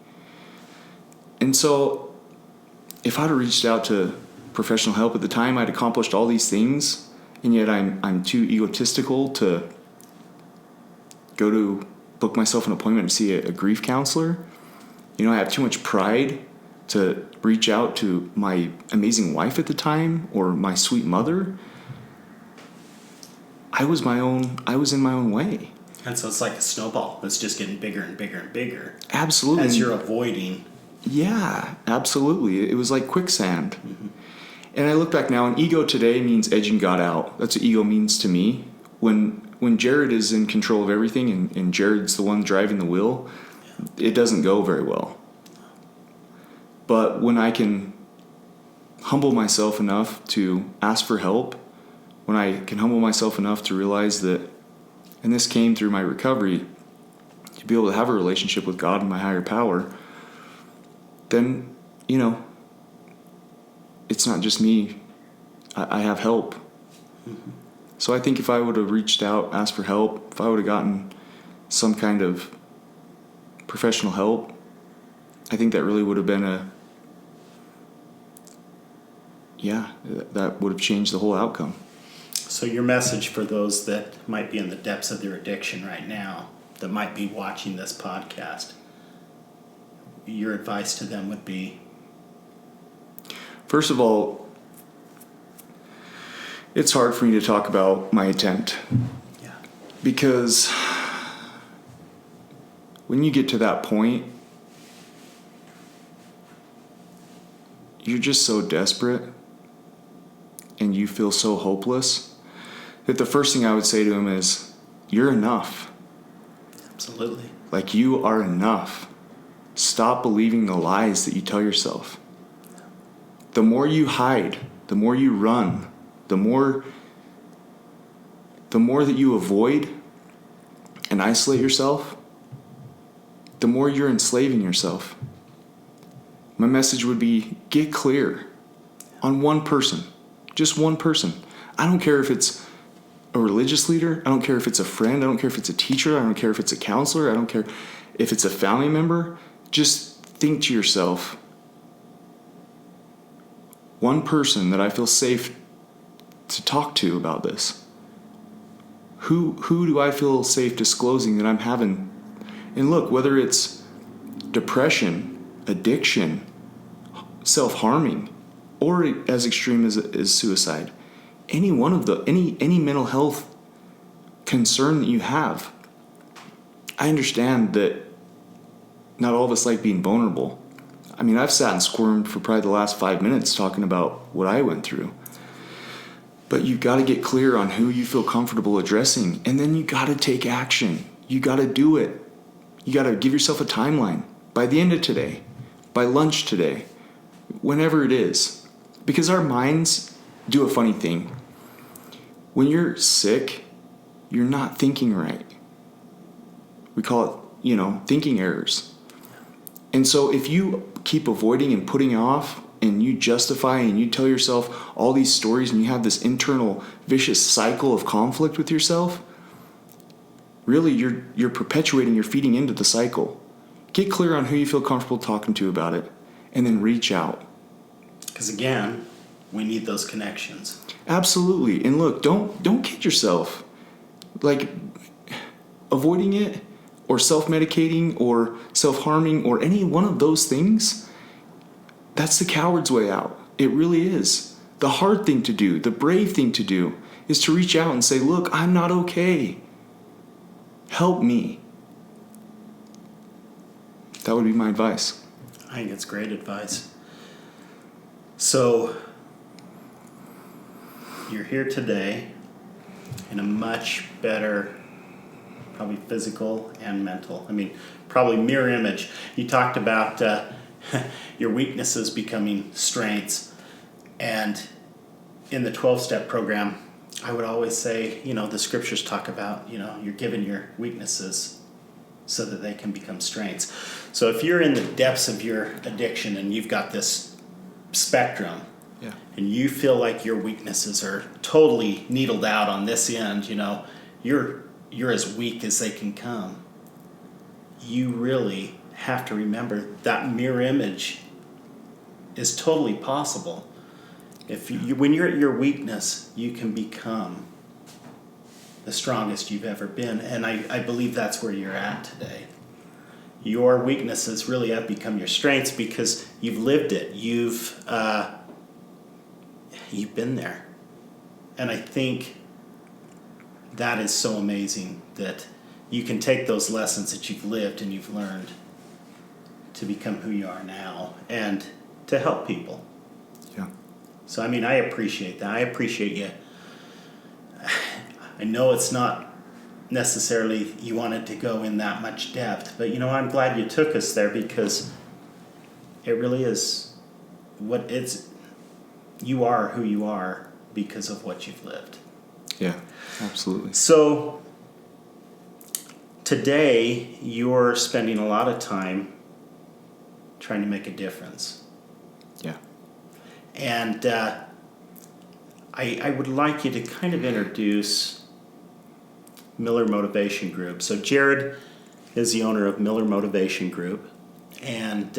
And so if I'd have reached out to professional help at the time, I'd accomplished all these things, and yet I'm too egotistical to go to book myself an appointment to see a grief counselor. I have too much pride to reach out to my amazing wife at the time or my sweet mother. I was in my own way. And so it's like a snowball that's just getting bigger and bigger and bigger. Absolutely. As you're avoiding. Yeah, absolutely. It was like quicksand. Mm-hmm. And I look back now, and ego today means edging God out. That's what ego means to me. When Jared is in control of everything and Jared's the one driving the wheel, it doesn't go very well. But when I can humble myself enough to ask for help, when I can humble myself enough to realize that, and this came through my recovery, to be able to have a relationship with God and my higher power, then, it's not just me. I have help. Mm-hmm. So I think if I would have reached out, asked for help, if I would have gotten some kind of professional help, I think that really would have been yeah, that would have changed the whole outcome. So your message for those that might be in the depths of their addiction right now, that might be watching this podcast, your advice to them would be? First of all, it's hard for me to talk about my attempt. Yeah. Because when you get to that point, you're just so desperate and you feel so hopeless that the first thing I would say to him is, you're enough. Absolutely. Like, you are enough. Stop believing the lies that you tell yourself. The more you hide, the more you run, the more that you avoid and isolate yourself, the more you're enslaving yourself. My message would be, get clear on one person, just one person. I don't care if it's a religious leader. I don't care if it's a friend. I don't care if it's a teacher. I don't care if it's a counselor. I don't care if it's a family member. Just think to yourself, one person that I feel safe to talk to about this. Who do I feel safe disclosing that I'm having? And look, whether it's depression, addiction, self-harming, or as extreme as suicide, any one of any mental health concern that you have, I understand that not all of us like being vulnerable. I mean, I've sat and squirmed for probably the last 5 minutes talking about what I went through. But you've got to get clear on who you feel comfortable addressing, and then you got to take action. You got to do it. You got to give yourself a timeline. By the end of today, by lunch today, whenever it is. Because our minds do a funny thing. When you're sick, you're not thinking right. We call it, thinking errors. And so if you keep avoiding and putting off, and you justify and you tell yourself all these stories, and you have this internal vicious cycle of conflict with yourself, really you're perpetuating, you're feeding into the cycle. Get clear on who you feel comfortable talking to about it, and then reach out. Because again, we need those connections. Absolutely. And look, don't kid yourself. Like, avoiding it or self-medicating or self-harming or any one of those things, that's the coward's way out. It really is. The hard thing to do, the brave thing to do, is to reach out and say, look, I'm not okay. Help me. That would be my advice. I think it's great advice. So, you're here today in a much better, probably physical and mental. I mean, probably mirror image. You talked about your weaknesses becoming strengths. And in the 12-step program, I would always say, the scriptures talk about, you're given your weaknesses so that they can become strengths. So if you're in the depths of your addiction and you've got this spectrum, Yeah. and you feel like your weaknesses are totally needled out on this end, you're as weak as they can come. You really have to remember that mirror image is totally possible. When you're at your weakness, you can become the strongest you've ever been, and I believe that's where you're at today. Your weaknesses really have become your strengths because you've lived it. You've been there. And I think that is so amazing that you can take those lessons that you've lived and you've learned to become who you are now and to help people. Yeah. So, I appreciate that. I appreciate you. I know it's not necessarily you wanted to go in that much depth, but I'm glad you took us there because it really is you are who you are because of what you've lived. Yeah, absolutely. So today you're spending a lot of time trying to make a difference. Yeah. And I would like you to kind of introduce Miller Motivation Group. So Jared is the owner of Miller Motivation Group, and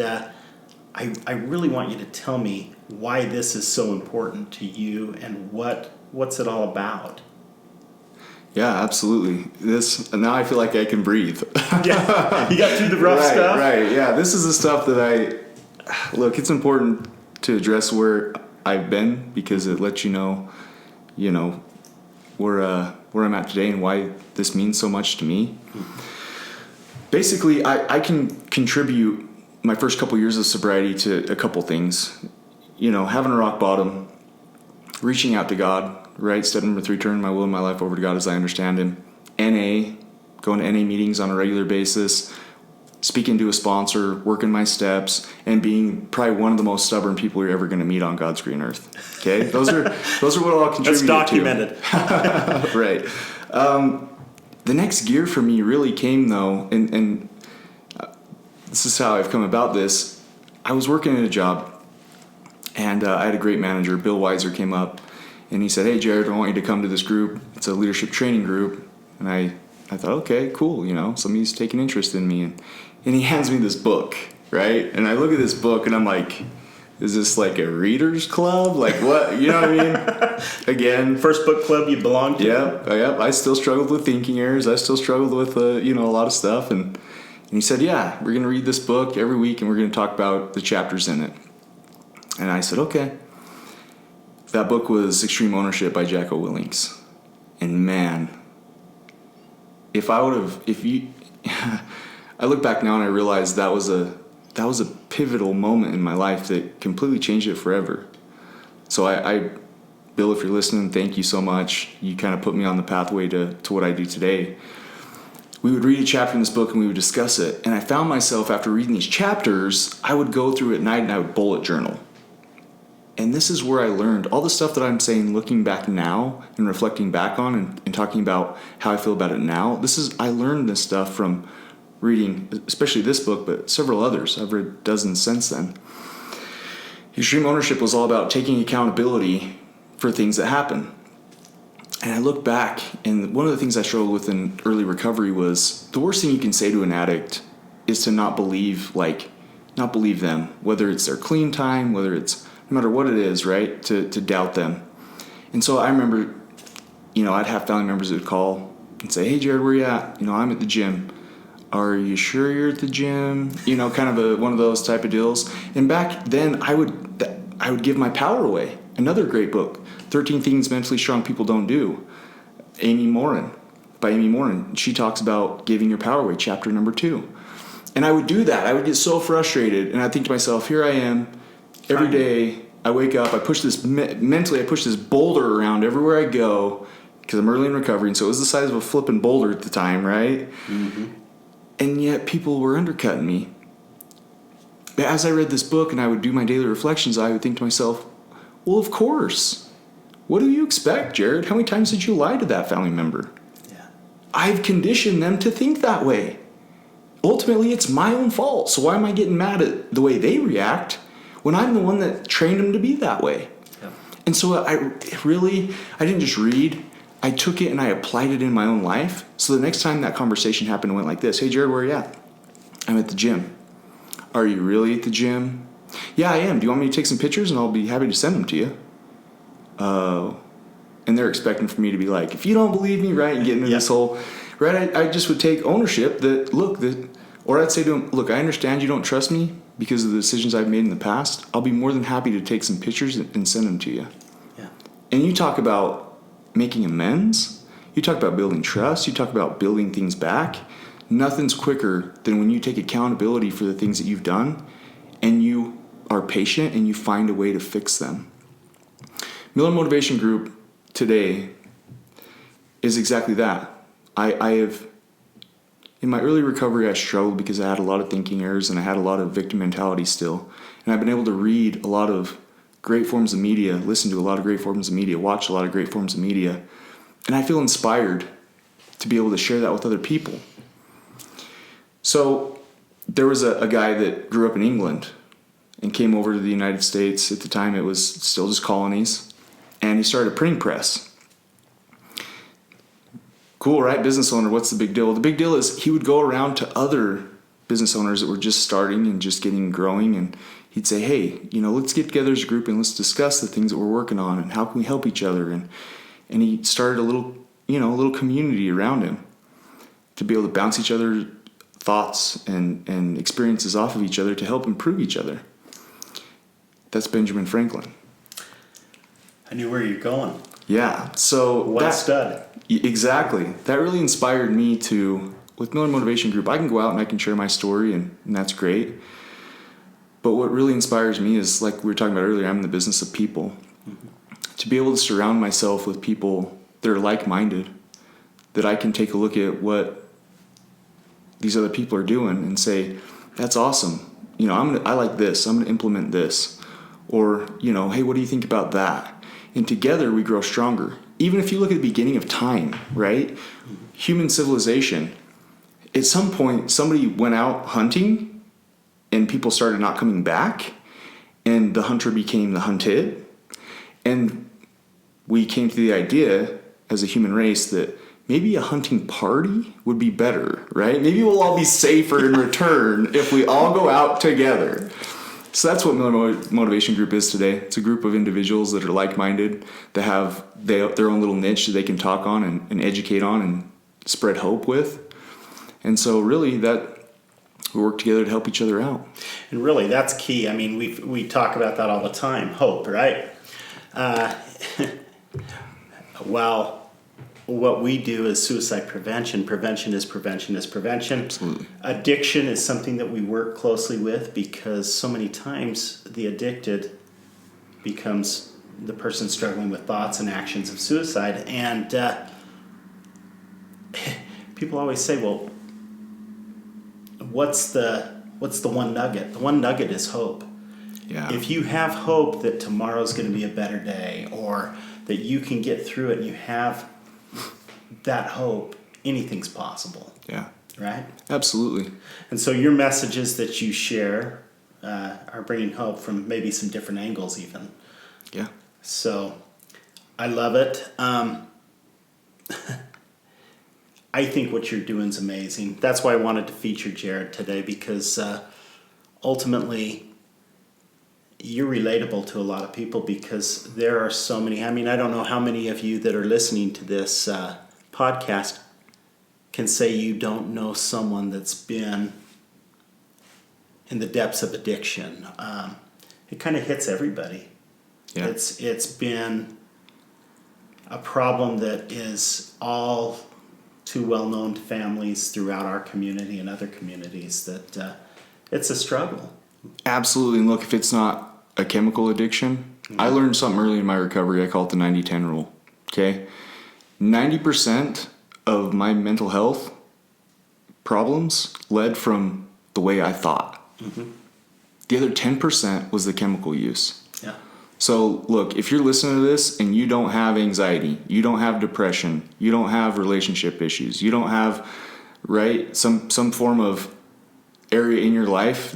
I really want you to tell me why this is so important to you and what's it all about. Yeah, absolutely. This now I feel like I can breathe. Yeah, you got through the rough stuff. Right. Yeah, this is the stuff that look. It's important to address where I've been because it lets you know where I'm at today and why this means so much to me. Basically, I can contribute my first couple years of sobriety to a couple things. Having a rock bottom, reaching out to God, right? Step number 3, turning my will and my life over to God as I understand Him. NA, going to NA meetings on a regular basis, speaking to a sponsor, working my steps, and being probably one of the most stubborn people you're ever going to meet on God's green earth. Okay? Those are what all contributed to. That's documented. Right. The next gear for me really came, though, and this is how I've come about this. I was working at a job, and I had a great manager. Bill Weiser came up, and he said, "Hey, Jared, I want you to come to this group. It's a leadership training group." And I thought, okay, cool, somebody's taking interest in me. And he hands me this book, right? And I look at this book, and I'm like, is this like a reader's club? Like what? You know what I mean? Again. First book club you belong to? Yep. I still struggled with thinking errors. I still struggled with, a lot of stuff. And he said, yeah, we're going to read this book every week, and we're going to talk about the chapters in it. And I said, okay. That book was Extreme Ownership by Jocko Willings. And man, I look back now and I realize that was a pivotal moment in my life that completely changed it forever. So I Bill, if you're listening, thank you so much. You kind of put me on the pathway to what I do today. We would read a chapter in this book and we would discuss it. And I found myself, after reading these chapters, I would go through at night and I would bullet journal. And this is where I learned all the stuff that I'm saying, looking back now and reflecting back on and talking about how I feel about it now. I learned this stuff from reading, especially this book, but several others. I've read dozens since then. Extreme Ownership was all about taking accountability for things that happen. And I look back, and one of the things I struggled with in early recovery was the worst thing you can say to an addict is to not believe them, whether it's their clean time, whether it's no matter what it is, right? To doubt them. And so I remember, I'd have family members that would call and say, "Hey, Jared, where you at?" "I'm at the gym." "Are you sure you're at the gym?" Kind of one of those type of deals. And back then I would give my power away. Another great book, 13 Things Mentally Strong People Don't Do. By Amy Morin. She talks about giving your power away, chapter number 2. And I would do that. I would get so frustrated, and I'd think to myself, here I am, every day I wake up, I push this boulder around everywhere I go, because I'm early in recovery, and so it was the size of a flipping boulder at the time, right? Mm-hmm. And yet people were undercutting me. But as I read this book and I would do my daily reflections, I would think to myself, well, of course. What do you expect, Jared? How many times did you lie to that family member? Yeah. I've conditioned them to think that way. Ultimately, it's my own fault. So why am I getting mad at the way they react when I'm the one that trained them to be that way? Yeah. And so I didn't just read. I took it and I applied it in my own life. So the next time that conversation happened, it went like this. "Hey, Jared, where are you at?" "I'm at the gym." "Are you really at the gym?" "Yeah, I am. Do you want me to take some pictures and I'll be happy to send them to you?" "Oh." And they're expecting for me to be like, if you don't believe me, right, and get into this whole, right, I just would take ownership or I'd say to them, "Look, I understand you don't trust me because of the decisions I've made in the past. I'll be more than happy to take some pictures and send them to you." Yeah. And you talk about making amends, you talk about building trust, you talk about building things back. Nothing's quicker than when you take accountability for the things that you've done and you are patient and you find a way to fix them. Miller Motivation Group today is exactly that. I have, in my early recovery, I struggled because I had a lot of thinking errors and I had a lot of victim mentality still. And I've been able to read a lot of great forms of media, listen to a lot of great forms of media, watch a lot of great forms of media. And I feel inspired to be able to share that with other people. So there was a guy that grew up in England and came over to the United States. At the time, it was still just colonies. And he started a printing press. Cool, right? Business owner, what's the big deal? Well, the big deal is he would go around to other business owners that were just starting and just getting growing, and he'd say, hey, let's get together as a group and let's discuss the things that we're working on and how can we help each other. And he started a little community around him to be able to bounce each other's thoughts and experiences off of each other to help improve each other. That's Benjamin Franklin. I knew where you're going. Yeah. So What stud. Exactly. That really inspired me to, with Miller Motivation Group, I can go out and I can share my story, and that's great. But what really inspires me is, like we were talking about earlier, I'm in the business of people. Mm-hmm. To be able to surround myself with people that are like-minded, that I can take a look at what these other people are doing and say, that's awesome. I like this. I'm going to implement this. Or, hey, what do you think about that? And together we grow stronger. Even if you look at the beginning of time, right? Human civilization, at some point somebody went out hunting and people started not coming back, and the hunter became the hunted. And we came to the idea as a human race that maybe a hunting party would be better, right? Maybe we'll all be safer in return if we all go out together. So that's what Miller Motivation Group is today. It's a group of individuals that are like-minded, that have their own little niche that they can talk on and educate on and spread hope with. And so really that we work together to help each other out. And really that's key. I mean, we talk about that all the time, hope, right? Well, what we do is suicide prevention. Prevention is prevention is prevention. Absolutely. Addiction is something that we work closely with, because so many times the addicted becomes the person struggling with thoughts and actions of suicide. And people always say, well, what's the one nugget? The one nugget is hope. Yeah. If you have hope that tomorrow's going to be a better day, or that you can get through it, and you have that hope, anything's possible. Yeah. Right? Absolutely. And so your messages that you share are bringing hope from maybe some different angles even. Yeah. So I love it. I think what you're doing is amazing. That's why I wanted to feature Jared today, because ultimately you're relatable to a lot of people, because there are so many. I mean, I don't know how many of you that are listening to this podcast can say you don't know someone that's been in the depths of addiction. It kind of hits everybody. Yeah. It's been a problem that is all too well known to families throughout our community and other communities, that it's a struggle. Absolutely. And look, if it's not a chemical addiction, I learned something early in my recovery. I call it the 90-10 rule. Okay. 90% of my mental health problems led from the way I thought. Mm-hmm. The other 10% was the chemical use. Yeah. So look, if you're listening to this and you don't have anxiety, you don't have depression, you don't have relationship issues, you don't have, right, some form of area in your life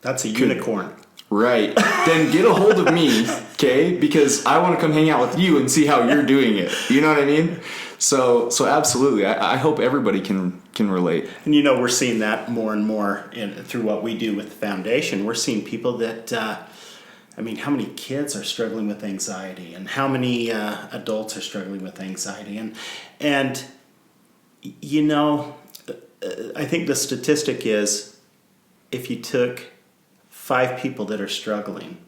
that's a unicorn. Right. Then get a hold of me, okay? Because I want to come hang out with you and see how you're doing it. You know what I mean? So absolutely. I hope everybody can relate. And we're seeing that more and more through what we do with the foundation. We're seeing people that, how many kids are struggling with anxiety, and how many adults are struggling with anxiety. And I think the statistic is, if you took 5 people that are struggling,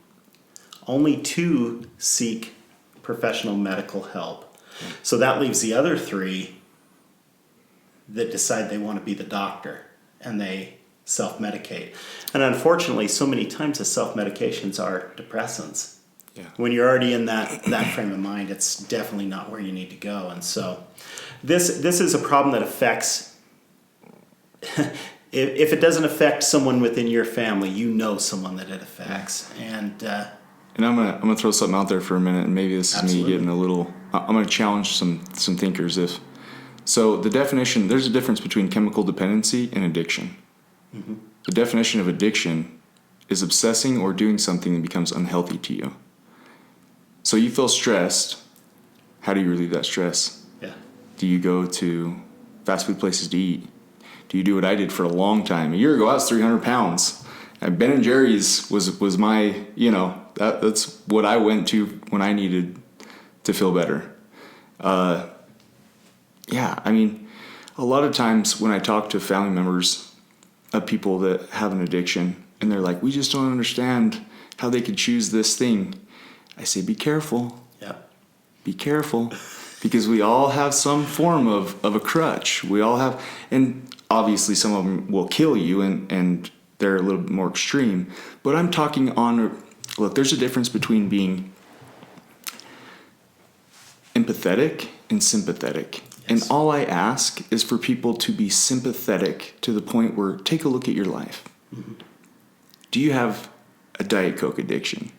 only 2 seek professional medical help. So that leaves the other 3 that decide they want to be the doctor, and they self-medicate. And unfortunately, so many times the self-medications are depressants. Yeah. When you're already in that frame of mind, it's definitely not where you need to go. And so this is a problem that affects if it doesn't affect someone within your family, someone that it affects. And I'm gonna throw something out there for a minute, and maybe this is Absolutely. me getting a little. I'm gonna challenge some thinkers. So the definition, there's a difference between chemical dependency and addiction. Mm-hmm. The definition of addiction is obsessing or doing something that becomes unhealthy to you. So you feel stressed. How do you relieve that stress? Yeah. Do you go to fast food places to eat? do you do what I did for a long time? A year ago, I was 300 pounds. And Ben and Jerry's was my, that's what I went to when I needed to feel better. A lot of times when I talk to family members of people that have an addiction, and they're like, we just don't understand how they could choose this thing. I say, be careful. Yeah. Be careful. Because we all have some form of a crutch. We all have, and obviously some of them will kill you, and they're a little bit more extreme. But I'm talking on, look, there's a difference between being empathetic and sympathetic. Yes. And all I ask is for people to be sympathetic to the point where, take a look at your life. Mm-hmm. Do you have a Diet Coke addiction?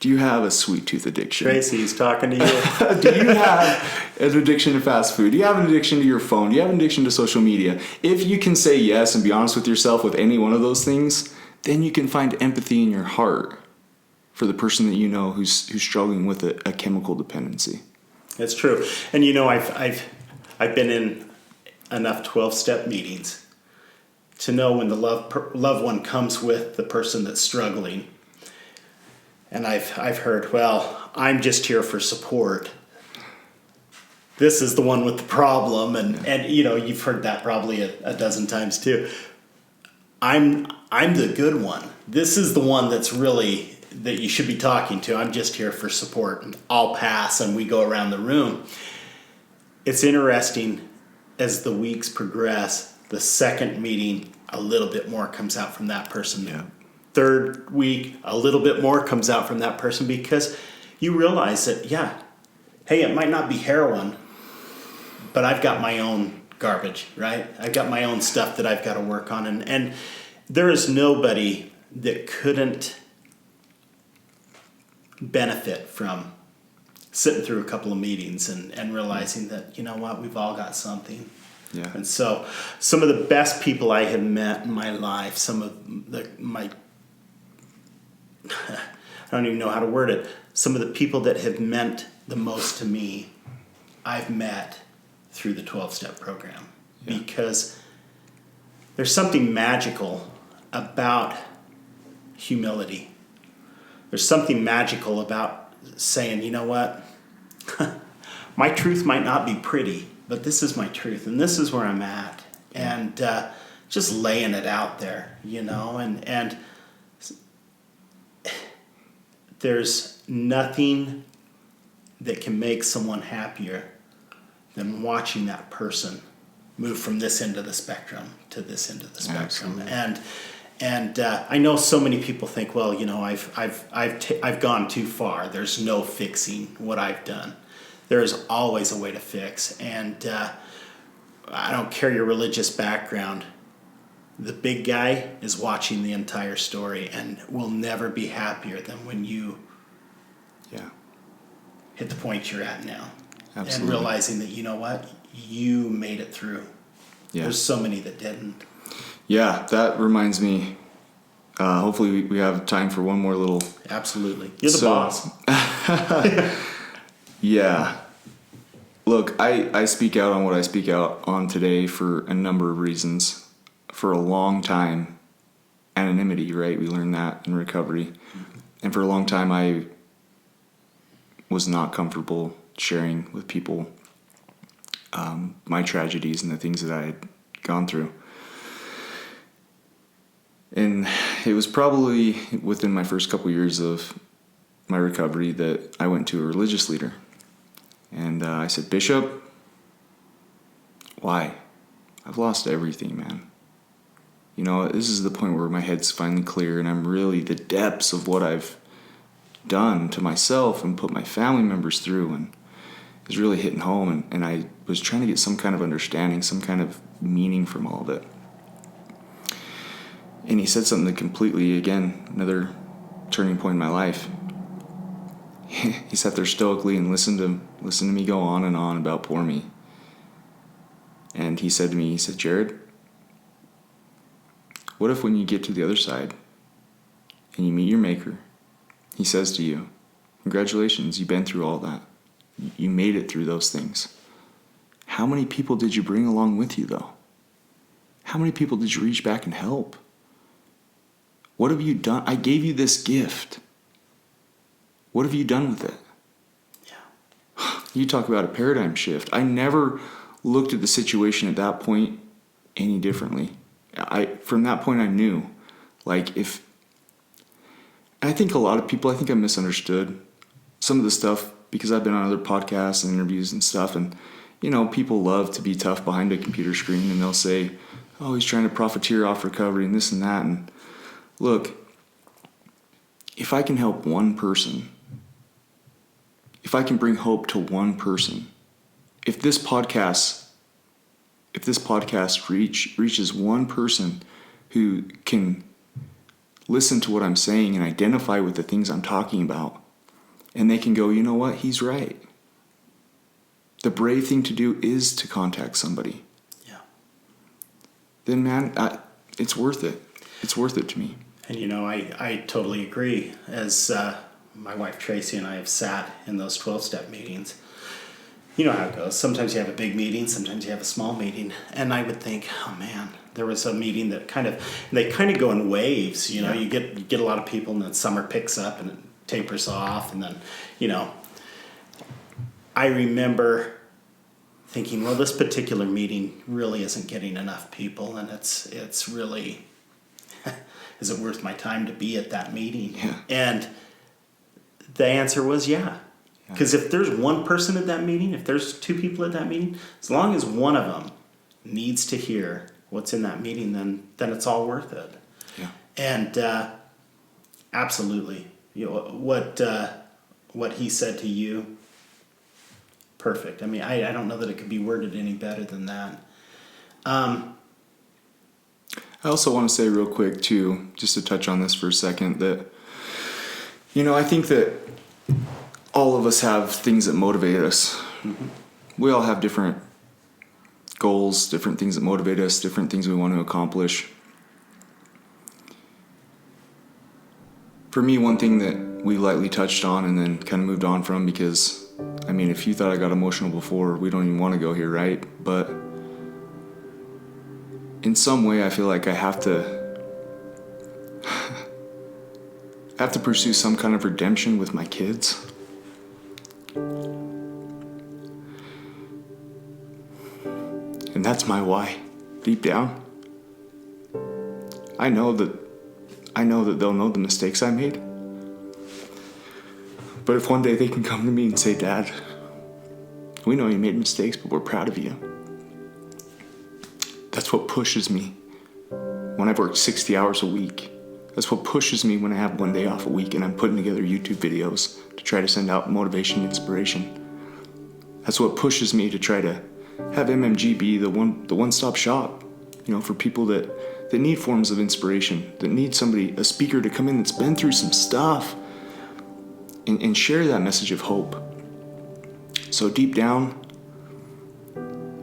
Do you have a sweet tooth addiction? Tracy's talking to you. Do you have an addiction to fast food? Do you have an addiction to your phone? Do you have an addiction to social media? If you can say yes and be honest with yourself with any one of those things, then you can find empathy in your heart for the person that you know who's struggling with a chemical dependency. That's true. And I've been in enough 12-step meetings to know when the loved one comes with the person that's struggling. And I've heard, well, I'm just here for support. This is the one with the problem, and you've heard that probably a dozen times too. I'm the good one. This is the one that's really that you should be talking to. I'm just here for support, and I'll pass, and we go around the room. It's interesting as the weeks progress. The second meeting, a little bit more comes out from that person. Yeah. Third week, a little bit more comes out from that person because you realize that, hey, it might not be heroin, but I've got my own garbage, right? I've got my own stuff that I've got to work on. And there is nobody that couldn't benefit from sitting through a couple of meetings and realizing that, you know what, we've all got something. Yeah. And so some of the best people I have met in my life, some of my I don't even know how to word it. Some of the people that have meant the most to me, I've met through the 12-step program. Yeah. Because there's something magical about humility. There's something magical about saying, you know what? My truth might not be pretty, but this is my truth, and this is where I'm at. And just laying it out there, and there's nothing that can make someone happier than watching that person move from this end of the spectrum to this end of the spectrum. Absolutely. And I know so many people think, well, I've gone too far. There's no fixing what I've done. There is always a way to fix. And I don't care your religious background. The big guy is watching the entire story and will never be happier than when you hit the point you're at now. Absolutely. And realizing that, you know what, you made it through. Yeah. There's so many that didn't. Yeah, that reminds me, hopefully we have time for one more little... Absolutely. You're the boss. Yeah. Look, I speak out on what I speak out on today for a number of reasons. For a long time, anonymity, right? We learned that in recovery. Mm-hmm. And for a long time, I was not comfortable sharing with people my tragedies and the things that I had gone through. And it was probably within my first couple years of my recovery that I went to a religious leader. And I said, Bishop, why? I've lost everything, man. This is the point where my head's finally clear and I'm really the depths of what I've done to myself and put my family members through, and it was really hitting home, and I was trying to get some kind of understanding, some kind of meaning from all of it. And he said something that completely, again, another turning point in my life. He sat there stoically and listened to me go on and on about poor me. And he said to me, Jared, what if when you get to the other side and you meet your maker, he says to you, congratulations, you've been through all that. You made it through those things. How many people did you bring along with you, though? how many people did you reach back and help? What have you done? I gave you this gift. What have you done with it? Yeah. You talk about a paradigm shift. I never looked at the situation at that point any differently. From that point I knew, like, if I think a lot of people, I think I misunderstood some of the stuff because I've been on other podcasts and interviews and stuff, and people love to be tough behind a computer screen, and they'll say, oh, he's trying to profiteer off recovery and this and that. And look, if I can help one person, if I can bring hope to one person, if this podcast reaches one person who can listen to what I'm saying and identify with the things I'm talking about, and they can go, you know what, he's right. The brave thing to do is to contact somebody. Yeah. Then, man, it's worth it. It's worth it to me. And I totally agree. As my wife Tracy and I have sat in those 12-step meetings, you know how it goes. Sometimes you have a big meeting, sometimes you have a small meeting. And I would think, oh man, there was a meeting that they kind of go in waves. Yeah. You get a lot of people, and then summer picks up and it tapers off, and then I remember thinking, well, this particular meeting really isn't getting enough people, and it's really, is it worth my time to be at that meeting? Yeah. And the answer was yeah. Because if there's one person at that meeting, if there's two people at that meeting, as long as one of them needs to hear what's in that meeting, then it's all worth it. Yeah. And absolutely, what he said to you, perfect. I mean, I don't know that it could be worded any better than that. I also want to say real quick too, just to touch on this for a second, that I think that all of us have things that motivate us. Mm-hmm. We all have different goals, different things that motivate us, different things we want to accomplish. For me, one thing that we lightly touched on and then kind of moved on from, because, I mean, if you thought I got emotional before, we don't even want to go here, right? But in some way, I feel like I have to pursue some kind of redemption with my kids. And that's my why, deep down. I know that they'll know the mistakes I made. But if one day they can come to me and say, Dad, we know you made mistakes, but we're proud of you. That's what pushes me when I've worked 60 hours a week. That's what pushes me when I have one day off a week and I'm putting together YouTube videos to try to send out motivation and inspiration. That's what pushes me to try to have MMG be the one-stop shop, for people that need forms of inspiration, that need a speaker to come in that's been through some stuff and share that message of hope. So deep down,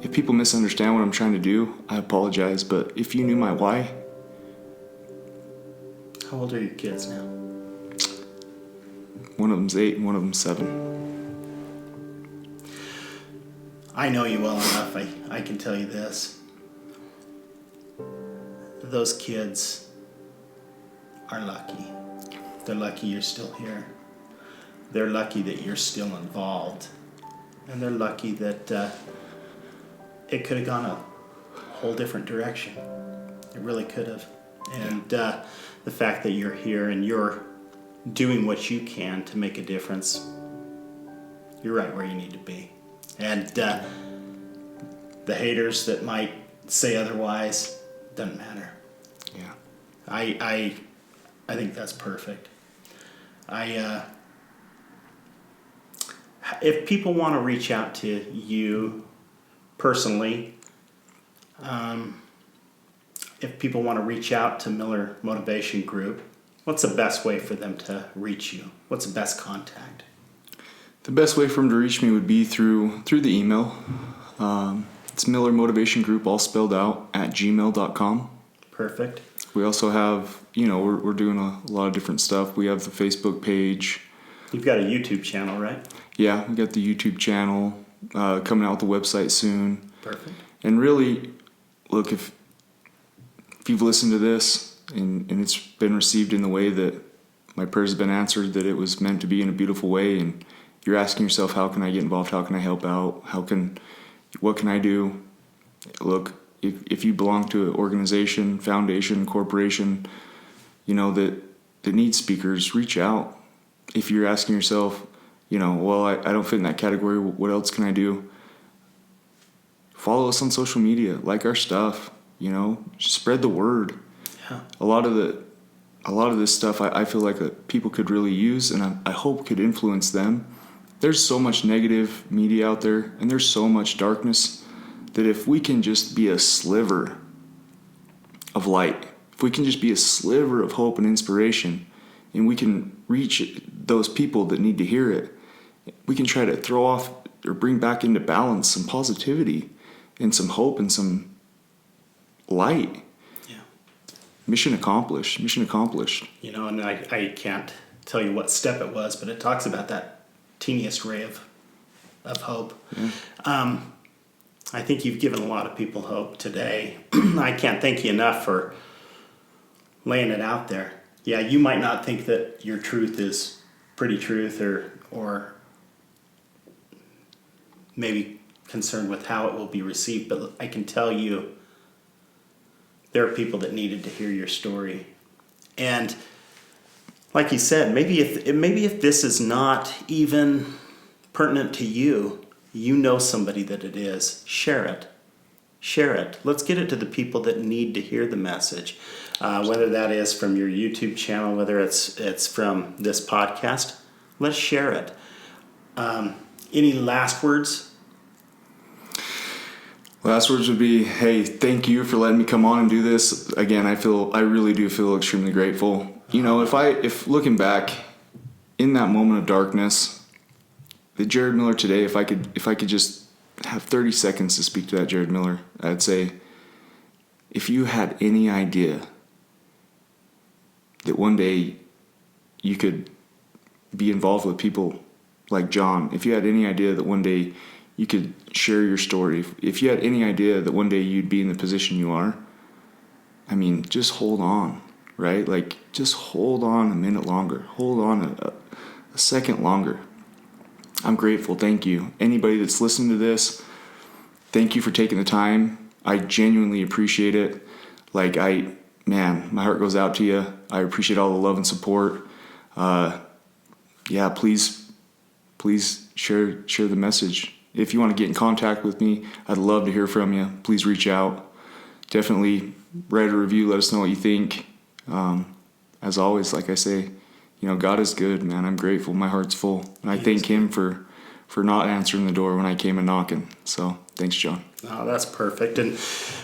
if people misunderstand what I'm trying to do, I apologize, but if you knew my why. How old are your kids now? One of them's 8 and one of them's 7. I know you well enough. I can tell you this. Those kids are lucky. They're lucky you're still here. They're lucky that you're still involved. And they're lucky that it could have gone a whole different direction. It really could have. And the fact that you're here and you're doing what you can to make a difference, you're right where you need to be. And the haters that might say otherwise, doesn't matter. Yeah. I think that's perfect. If people want to reach out to you personally, if people want to reach out to Miller Motivation Group, what's the best way for them to reach you? What's the best contact? The best way for them to reach me would be through the email. It's Miller Motivation Group, all spelled out, @gmail.com. Perfect. We also have, we're doing a lot of different stuff. We have the Facebook page. You've got a YouTube channel, right? Yeah, we got the YouTube channel, coming out with the website soon. Perfect. And really, look, if you've listened to this and it's been received in the way that my prayers have been answered, that it was meant to be in a beautiful way, and you're asking yourself, how can I get involved? How can I help out? What can I do? Look, if you belong to an organization, foundation, corporation, that needs speakers, reach out. If you're asking yourself, well, I don't fit in that category, what else can I do? Follow us on social media, like our stuff, spread the word. Yeah. A lot of this stuff I feel like people could really use, and I hope could influence them. There's so much negative media out there, and there's so much darkness, that if we can just be a sliver of light, if we can just be a sliver of hope and inspiration, and we can reach those people that need to hear it, we can try to throw off or bring back into balance some positivity and some hope and some light. Yeah. Mission accomplished. And I can't tell you what step it was, but it talks about that teeniest ray of hope. Yeah. I think you've given a lot of people hope today. I can't thank you enough for laying it out there. Yeah, you might not think that your truth is pretty truth or maybe concerned with how it will be received, but I can tell you there are people that needed to hear your story. And like you said, maybe if this is not even pertinent to you, somebody that it is. Share it. Let's get it to the people that need to hear the message. Whether that is from your YouTube channel, whether it's from this podcast, let's share it. Any last words? Last words would be, hey, thank you for letting me come on and do this. Again, I really do feel extremely grateful. If looking back in that moment of darkness, the Jared Miller today, if I could just have 30 seconds to speak to that Jared Miller, I'd say, if you had any idea that one day you could be involved with people like John, if you had any idea that one day you could share your story, if you had any idea that one day you'd be in the position you are, just hold on, right? Just hold on a minute longer. Hold on a second longer. I'm grateful. Thank you. Anybody that's listening to this, thank you for taking the time. I genuinely appreciate it. My heart goes out to you. I appreciate all the love and support. Please share the message. If you want to get in contact with me, I'd love to hear from you. Please reach out. Definitely write a review. Let us know what you think. As always, like I say, God is good, man. I'm grateful. My heart's full. And I thank him for not answering the door when I came and knocking. So thanks, John. Oh, that's perfect. And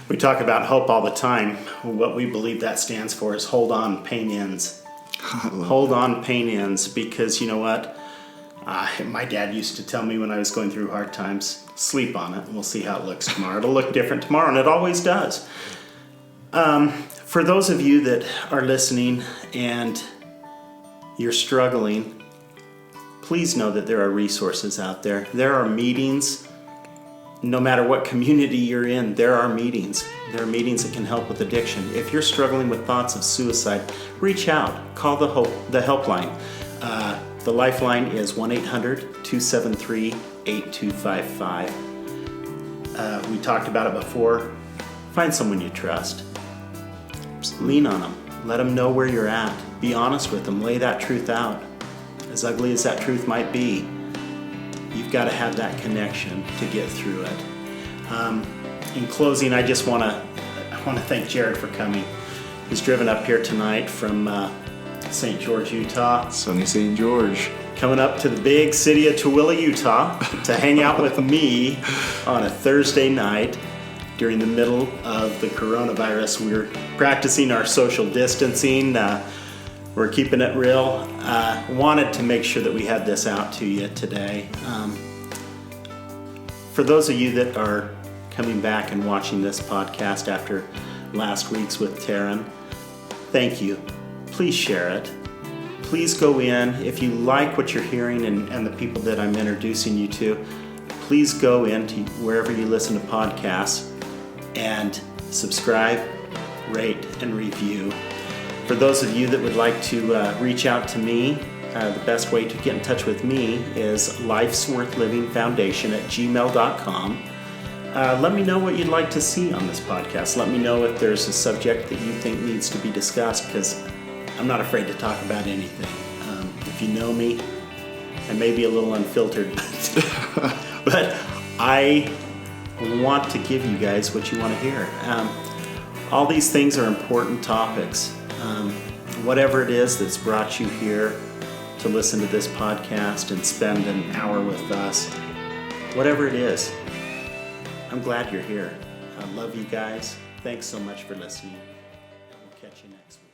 we talk about hope all the time. What we believe that stands for is hold on, pain ends. Hold on, pain ends. Because you know what? My dad used to tell me when I was going through hard times, sleep on it and we'll see how it looks tomorrow. It'll look different tomorrow, and it always does. For those of you that are listening and you're struggling, please know that there are resources out there. There are meetings. No matter what community you're in, there are meetings. There are meetings that can help with addiction. If you're struggling with thoughts of suicide, reach out. Call the helpline. The lifeline is 1-800-273-8255. We talked about it before. Find someone you trust. Just lean on them. Let them know where you're at. Be honest with them. Lay that truth out. As ugly as that truth might be, you've got to have that connection to get through it. In closing, I just want to thank Jared for coming. He's driven up here tonight from St. George, Utah. Sunny St. George. Coming up to the big city of Tooele, Utah to hang out with me on a Thursday night during the middle of the coronavirus. We're practicing our social distancing. We're keeping it real. Wanted to make sure that we had this out to you today. For those of you that are coming back and watching this podcast after last week's with Taryn, thank you. Please share it. Please go in. If you like what you're hearing and the people that I'm introducing you to, please go into wherever you listen to podcasts and subscribe rate, and review. For those of you that would like to reach out to me, the best way to get in touch with me is lifesworthlivingfoundation@gmail.com. Let me know what you'd like to see on this podcast. Let me know if there's a subject that you think needs to be discussed, because I'm not afraid to talk about anything. If you know me, I may be a little unfiltered, but I want to give you guys what you want to hear. All these things are important topics. Whatever it is that's brought you here to listen to this podcast and spend an hour with us, whatever it is, I'm glad you're here. I love you guys. Thanks so much for listening. We'll catch you next week.